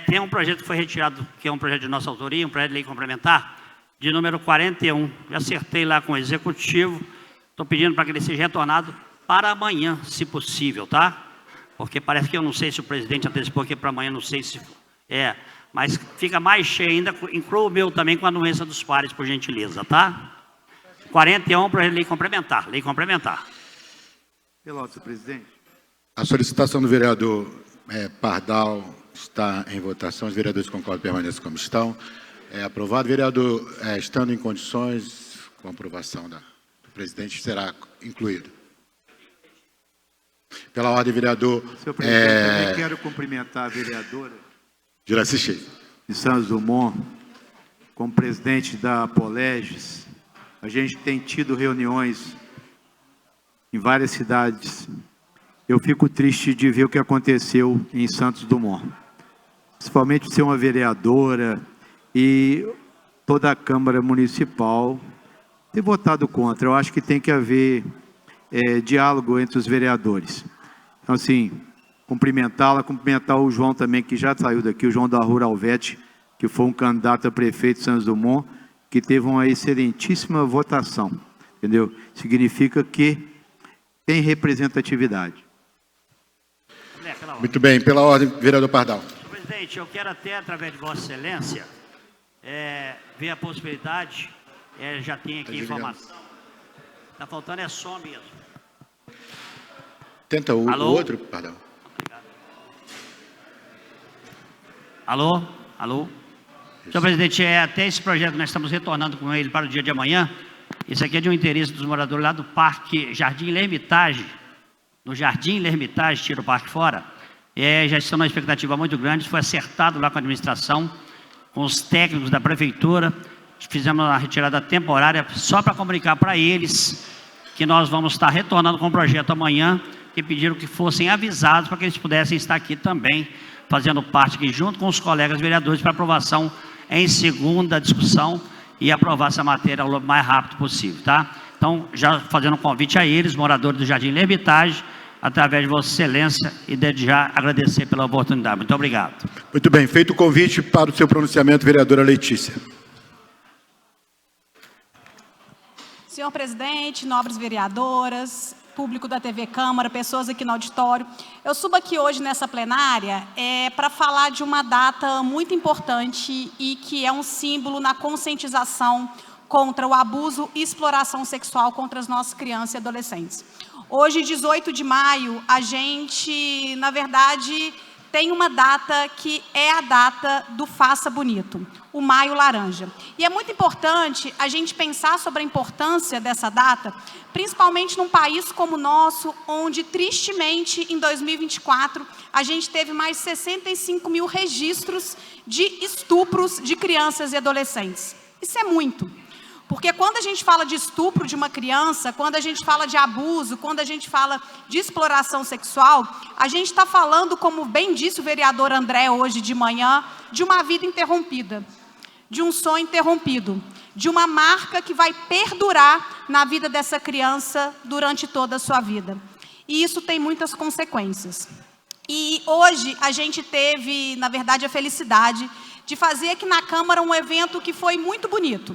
Tem um projeto que foi retirado, que é um projeto de nossa autoria, um projeto de lei complementar, de número 41. Já acertei lá com o executivo. Estou pedindo para que ele seja retornado para amanhã, se possível, tá? Porque parece que eu não sei se o presidente antecipou aqui para amanhã, não sei se é. Mas fica mais cheio ainda, inclua o meu também com a anuência dos pares, por gentileza, tá? 41 para lei complementar, lei complementar. Pela ordem, senhor presidente. A solicitação do vereador Pardal está em votação. Os vereadores concordam, permaneçam como estão. É aprovado. Vereador, estando em condições, com a aprovação do presidente, será incluído. Pela ordem, vereador... Senhor presidente, também quero cumprimentar a vereadora Juraci Sheik, de Santos Dumont, como presidente da Apoleges. A gente tem tido reuniões em várias cidades. Eu fico triste de ver o que aconteceu em Santos Dumont. Principalmente ser uma vereadora e toda a Câmara Municipal ter votado contra. Eu acho que tem que haver diálogo entre os vereadores. Então, assim, cumprimentá-la, cumprimentar o João também, que já saiu daqui, o João da Ruralvete, que foi um candidato a prefeito de Santos Dumont, que teve uma excelentíssima votação, entendeu? Significa que tem representatividade. Muito bem, pela ordem, vereador Pardal. Senhor presidente, eu quero até, através de Vossa Excelência, ver a possibilidade, já tem aqui informação, está faltando som mesmo. Tenta o outro, Pardal. Alô? Alô? Senhor presidente, até esse projeto nós estamos retornando com ele para o dia de amanhã. Isso aqui é de um interesse dos moradores lá do Parque Jardim L'Hermitage. No Jardim L'Hermitage, tira o parque fora. Já estão numa expectativa muito grande. Foi acertado lá com a administração, com os técnicos da prefeitura. Fizemos uma retirada temporária só para comunicar para eles que nós vamos estar retornando com o projeto amanhã, que pediram que fossem avisados para que eles pudessem estar aqui também, fazendo parte aqui junto com os colegas vereadores para aprovação em segunda discussão e aprovar essa matéria o mais rápido possível, tá? Então, já fazendo um convite a eles, moradores do Jardim L'Hermitage, através de Vossa Excelência, e desde já agradecer pela oportunidade. Muito obrigado. Muito bem, feito o convite para o seu pronunciamento, vereadora Letícia. Senhor presidente, nobres vereadoras, público da TV Câmara, pessoas aqui no auditório. Eu subo aqui hoje nessa plenária para falar de uma data muito importante e que é um símbolo na conscientização contra o abuso e exploração sexual contra as nossas crianças e adolescentes. Hoje, 18 de maio, a gente, na verdade, tem uma data que é a data do Faça Bonito, o Maio Laranja. E é muito importante a gente pensar sobre a importância dessa data, principalmente num país como o nosso, onde, tristemente, em 2024, a gente teve mais 65 mil registros de estupros de crianças e adolescentes. Isso é muito. Porque quando a gente fala de estupro de uma criança, quando a gente fala de abuso, quando a gente fala de exploração sexual, a gente está falando, como bem disse o vereador André hoje de manhã, de uma vida interrompida, de um sonho interrompido, de uma marca que vai perdurar na vida dessa criança durante toda a sua vida. E isso tem muitas consequências. E hoje a gente teve, na verdade, a felicidade de fazer aqui na Câmara um evento que foi muito bonito.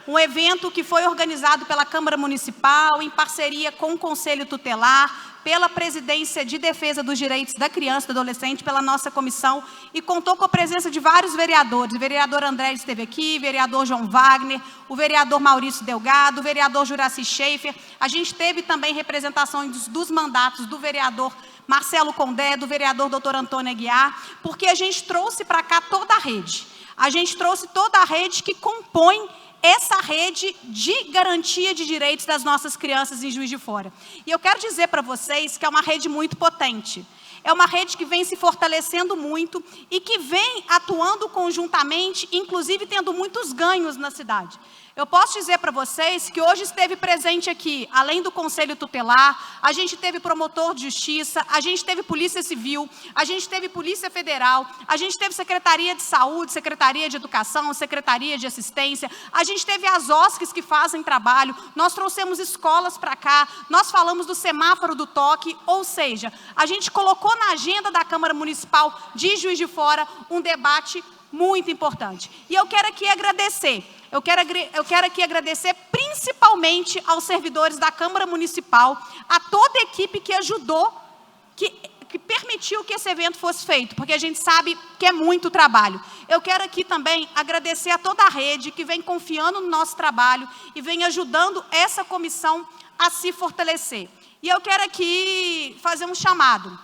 Um evento que foi organizado pela Câmara Municipal, em parceria com o Conselho Tutelar, pela Presidência de Defesa dos Direitos da Criança e do Adolescente, pela nossa comissão, e contou com a presença de vários vereadores. O vereador André esteve aqui, o vereador João Wagner, o vereador Maurício Delgado, o vereador Juraci Schaefer. A gente teve também representação dos mandatos do vereador Marcelo Condé, do vereador Dr. Antônio Aguiar, porque a gente trouxe para cá toda a rede. A gente trouxe toda a rede que compõe essa rede de garantia de direitos das nossas crianças em Juiz de Fora. E eu quero dizer para vocês que é uma rede muito potente. É uma rede que vem se fortalecendo muito e que vem atuando conjuntamente, inclusive tendo muitos ganhos na cidade. Eu posso dizer para vocês que hoje esteve presente aqui, além do Conselho Tutelar, a gente teve promotor de justiça, a gente teve Polícia Civil, a gente teve Polícia Federal, a gente teve Secretaria de Saúde, Secretaria de Educação, Secretaria de Assistência, a gente teve as OSCs que fazem trabalho, nós trouxemos escolas para cá, nós falamos do semáforo do toque, ou seja, a gente colocou na agenda da Câmara Municipal de Juiz de Fora um debate muito importante. E eu quero aqui agradecer. Eu quero aqui agradecer principalmente aos servidores da Câmara Municipal, a toda a equipe que ajudou, que permitiu que esse evento fosse feito, porque a gente sabe que é muito trabalho. Eu quero aqui também agradecer a toda a rede que vem confiando no nosso trabalho e vem ajudando essa comissão a se fortalecer. E eu quero aqui fazer um chamado.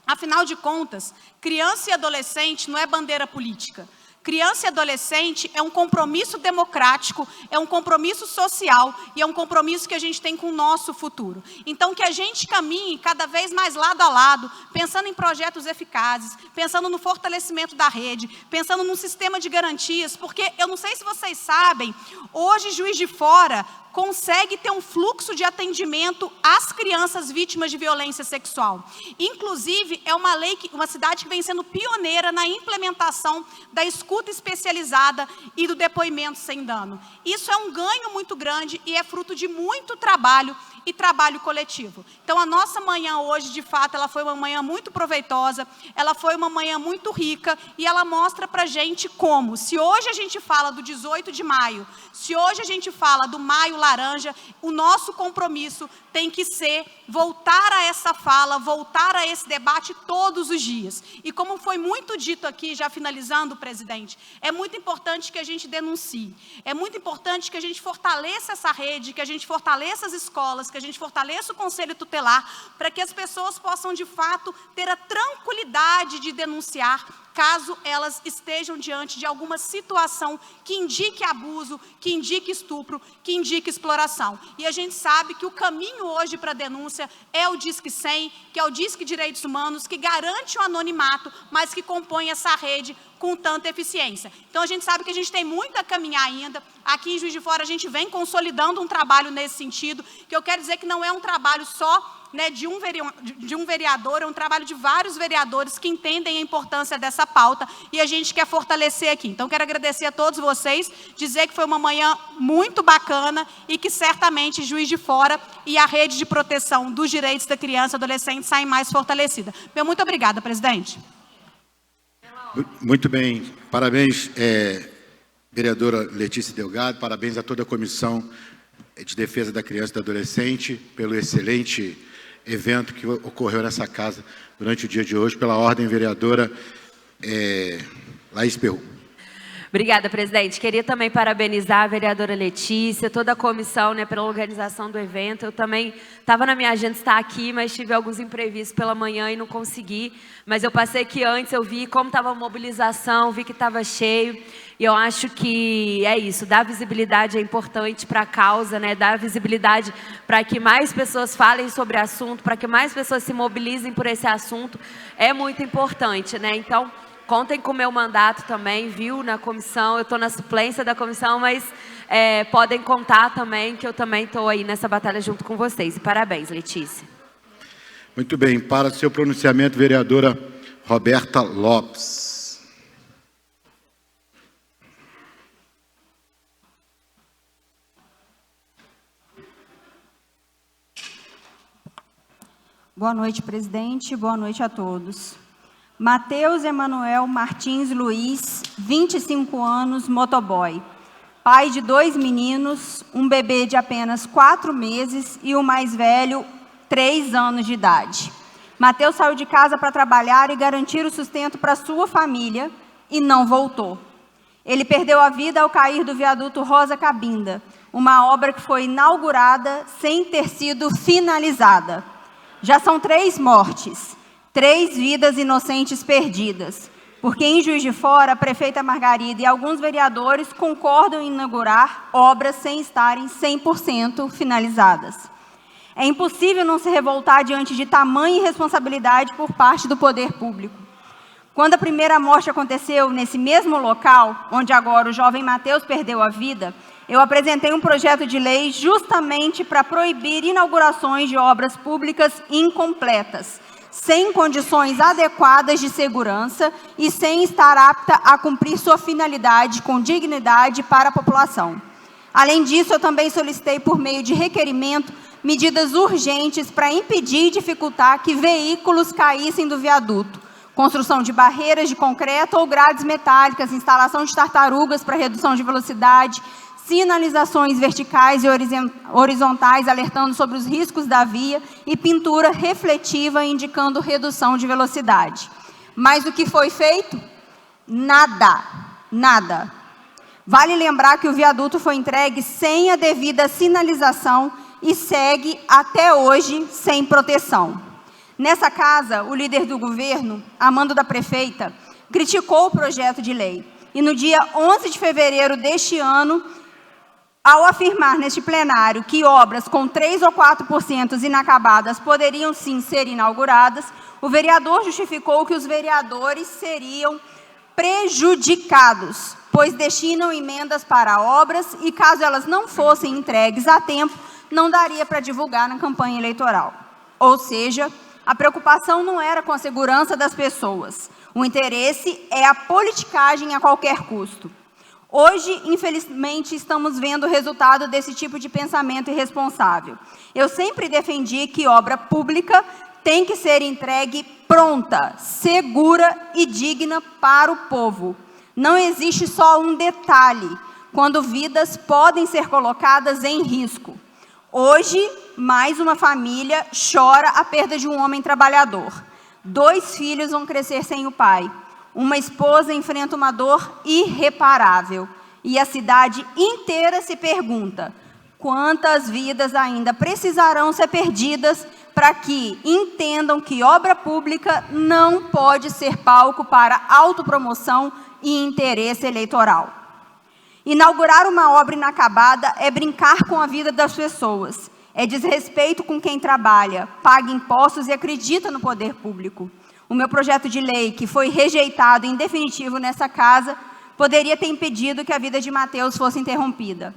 Afinal de contas, criança e adolescente não é bandeira política. Criança e adolescente é um compromisso democrático, é um compromisso social e é um compromisso que a gente tem com o nosso futuro. Então, que a gente caminhe cada vez mais lado a lado, pensando em projetos eficazes, pensando no fortalecimento da rede, pensando num sistema de garantias, porque eu não sei se vocês sabem, hoje Juiz de Fora consegue ter um fluxo de atendimento às crianças vítimas de violência sexual. Inclusive, é uma lei, uma cidade que vem sendo pioneira na implementação da escuta especializada e do depoimento sem dano. Isso é um ganho muito grande e é fruto de muito trabalho e trabalho coletivo. Então, a nossa manhã hoje, de fato, ela foi uma manhã muito proveitosa, ela foi uma manhã muito rica e ela mostra pra gente como, se hoje a gente fala do 18 de maio, se hoje a gente fala do Maio Laranja, o nosso compromisso tem que ser voltar a essa fala, voltar a esse debate todos os dias. E como foi muito dito aqui, já finalizando, presidente, é muito importante que a gente denuncie, é muito importante que a gente fortaleça essa rede, que a gente fortaleça as escolas, que a gente fortaleça o Conselho Tutelar, para que as pessoas possam, de fato, ter a tranquilidade de denunciar caso elas estejam diante de alguma situação que indique abuso, que indique estupro, que indique exploração. E a gente sabe que o caminho hoje para a denúncia é o Disque 100, que é o Disque Direitos Humanos, que garante o anonimato, mas que compõe essa rede com tanta eficiência. Então, a gente sabe que a gente tem muito a caminhar ainda. Aqui em Juiz de Fora, a gente vem consolidando um trabalho nesse sentido, que eu quero dizer que não é um trabalho só de um vereador, é um trabalho de vários vereadores que entendem a importância dessa pauta e a gente quer fortalecer aqui. Então, quero agradecer a todos vocês, dizer que foi uma manhã muito bacana e que certamente Juiz de Fora e a rede de proteção dos direitos da criança e adolescente saem mais fortalecida. Muito obrigada, presidente. Muito bem. Parabéns, vereadora Letícia Delgado, parabéns a toda a Comissão de Defesa da Criança e do Adolescente pelo excelente evento que ocorreu nessa casa durante o dia de hoje, pela ordem, vereadora Laís Perru. Obrigada, presidente. Queria também parabenizar a vereadora Letícia, toda a comissão, né, pela organização do evento. Eu também estava na minha agenda estar aqui, mas tive alguns imprevistos pela manhã e não consegui. Mas eu passei aqui antes, eu vi como estava a mobilização, vi que estava cheio. E eu acho que é isso, dar visibilidade é importante para a causa, né? Dar visibilidade para que mais pessoas falem sobre o assunto, para que mais pessoas se mobilizem por esse assunto, é muito importante, né? Então, contem com o meu mandato também, viu, na comissão. Eu estou na suplência da comissão, mas podem contar também, que eu também estou aí nessa batalha junto com vocês. E parabéns, Letícia. Muito bem. Para seu pronunciamento, vereadora Roberta Lopes. Boa noite, presidente. Boa noite a todos. Matheus Emanuel Martins Luiz, 25 anos, motoboy. Pai de 2 meninos, um bebê de apenas 4 meses e o mais velho, 3 anos de idade. Matheus saiu de casa para trabalhar e garantir o sustento para sua família e não voltou. Ele perdeu a vida ao cair do viaduto Rosa Cabinda, uma obra que foi inaugurada sem ter sido finalizada. Já são 3 mortes, 3 vidas inocentes perdidas, porque em Juiz de Fora, a prefeita Margarida e alguns vereadores concordam em inaugurar obras sem estarem 100% finalizadas. É impossível não se revoltar diante de tamanha irresponsabilidade por parte do poder público. Quando a primeira morte aconteceu nesse mesmo local, onde agora o jovem Matheus perdeu a vida, eu apresentei um projeto de lei justamente para proibir inaugurações de obras públicas incompletas, sem condições adequadas de segurança e sem estar apta a cumprir sua finalidade com dignidade para a população. Além disso, eu também solicitei, por meio de requerimento, medidas urgentes para impedir e dificultar que veículos caíssem do viaduto, construção de barreiras de concreto ou grades metálicas, instalação de tartarugas para redução de velocidade, sinalizações verticais e horizontais alertando sobre os riscos da via e pintura refletiva indicando redução de velocidade. Mas o que foi feito? Nada. Nada. Vale lembrar que o viaduto foi entregue sem a devida sinalização e segue até hoje sem proteção. Nessa casa, o líder do governo, a mando da prefeita, criticou o projeto de lei. E no dia 11 de fevereiro deste ano, ao afirmar neste plenário que obras com 3 ou 4% inacabadas poderiam sim ser inauguradas, o vereador justificou que os vereadores seriam prejudicados, pois destinam emendas para obras e, caso elas não fossem entregues a tempo, não daria para divulgar na campanha eleitoral. Ou seja, a preocupação não era com a segurança das pessoas. O interesse é a politicagem a qualquer custo. Hoje, infelizmente, estamos vendo o resultado desse tipo de pensamento irresponsável. Eu sempre defendi que obra pública tem que ser entregue pronta, segura e digna para o povo. Não existe só um detalhe, quando vidas podem ser colocadas em risco. Hoje, mais uma família chora a perda de um homem trabalhador. 2 filhos vão crescer sem o pai. Uma esposa enfrenta uma dor irreparável. E a cidade inteira se pergunta: quantas vidas ainda precisarão ser perdidas para que entendam que obra pública não pode ser palco para autopromoção e interesse eleitoral? Inaugurar uma obra inacabada é brincar com a vida das pessoas. É desrespeito com quem trabalha, paga impostos e acredita no poder público. O meu projeto de lei, que foi rejeitado em definitivo nessa casa, poderia ter impedido que a vida de Matheus fosse interrompida.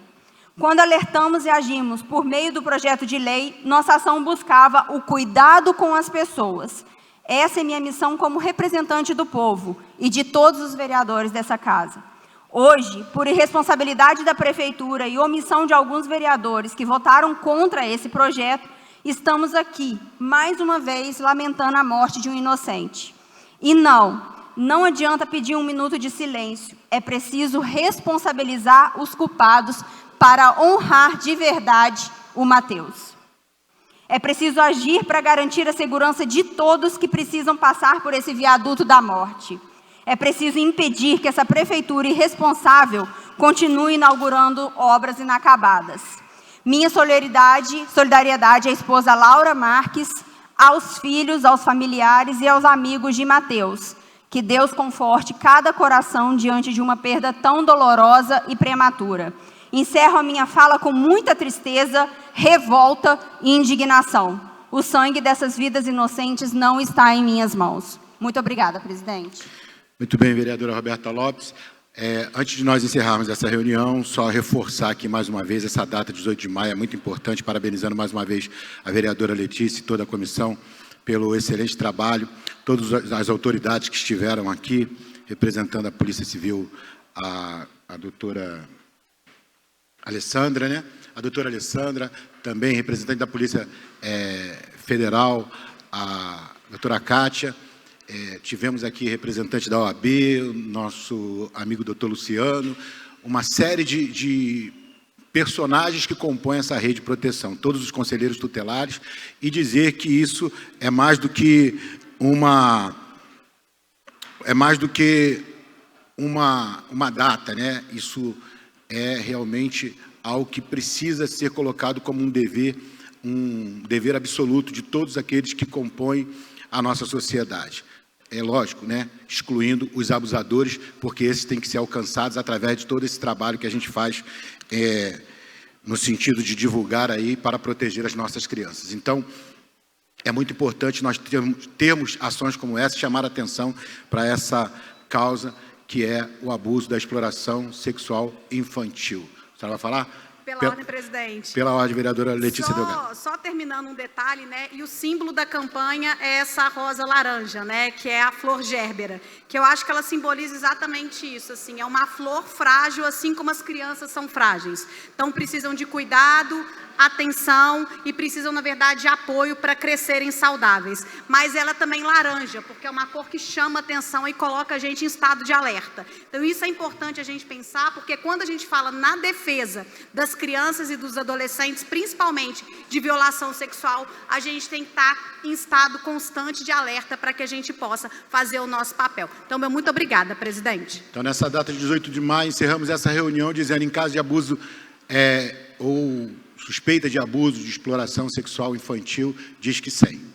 Quando alertamos e agimos por meio do projeto de lei, nossa ação buscava o cuidado com as pessoas. Essa é minha missão como representante do povo e de todos os vereadores dessa casa. Hoje, por irresponsabilidade da prefeitura e omissão de alguns vereadores que votaram contra esse projeto, estamos aqui, mais uma vez, lamentando a morte de um inocente. E não adianta pedir 1 minuto de silêncio. É preciso responsabilizar os culpados para honrar de verdade o Matheus. É preciso agir para garantir a segurança de todos que precisam passar por esse viaduto da morte. É preciso impedir que essa prefeitura irresponsável continue inaugurando obras inacabadas. Minha solidariedade à esposa Laura Marques, aos filhos, aos familiares e aos amigos de Mateus. Que Deus conforte cada coração diante de uma perda tão dolorosa e prematura. Encerro a minha fala com muita tristeza, revolta e indignação. O sangue dessas vidas inocentes não está em minhas mãos. Muito obrigada, presidente. Muito bem, vereadora Roberta Lopes. Antes de nós encerrarmos essa reunião, só reforçar aqui mais uma vez essa data, 18 de maio, é muito importante, parabenizando mais uma vez a vereadora Letícia e toda a comissão pelo excelente trabalho, todas as autoridades que estiveram aqui, representando a Polícia Civil, a doutora Alessandra, né? A doutora Alessandra, também representante da Polícia Federal, a doutora Kátia, tivemos aqui representante da OAB, nosso amigo doutor Luciano, uma série de personagens que compõem essa rede de proteção, todos os conselheiros tutelares, e dizer que isso é mais do que uma data, né? Isso é realmente algo que precisa ser colocado como um dever absoluto de todos aqueles que compõem a nossa sociedade. É lógico, né? Excluindo os abusadores, porque esses têm que ser alcançados através de todo esse trabalho que a gente faz no sentido de divulgar aí para proteger as nossas crianças. Então, é muito importante nós termos ações como essa, chamar a atenção para essa causa que é o abuso da exploração sexual infantil. A senhora vai falar? Pela ordem, presidente. Pela ordem, vereadora Letícia Delgado. Só terminando um detalhe, né? E o símbolo da campanha é essa rosa laranja, né? Que é a flor gérbera. Que eu acho que ela simboliza exatamente isso, assim. É uma flor frágil, assim como as crianças são frágeis. Então, precisam de cuidado, atenção e precisam, na verdade, de apoio para crescerem saudáveis. Mas ela também laranja, porque é uma cor que chama atenção e coloca a gente em estado de alerta. Então, isso é importante a gente pensar, porque quando a gente fala na defesa das crianças e dos adolescentes, principalmente de violação sexual, a gente tem que estar em estado constante de alerta para que a gente possa fazer o nosso papel. Então, muito obrigada, presidente. Então, nessa data de 18 de maio, encerramos essa reunião dizendo, em caso de abuso ou suspeita de abuso, de exploração sexual infantil, diz que 100.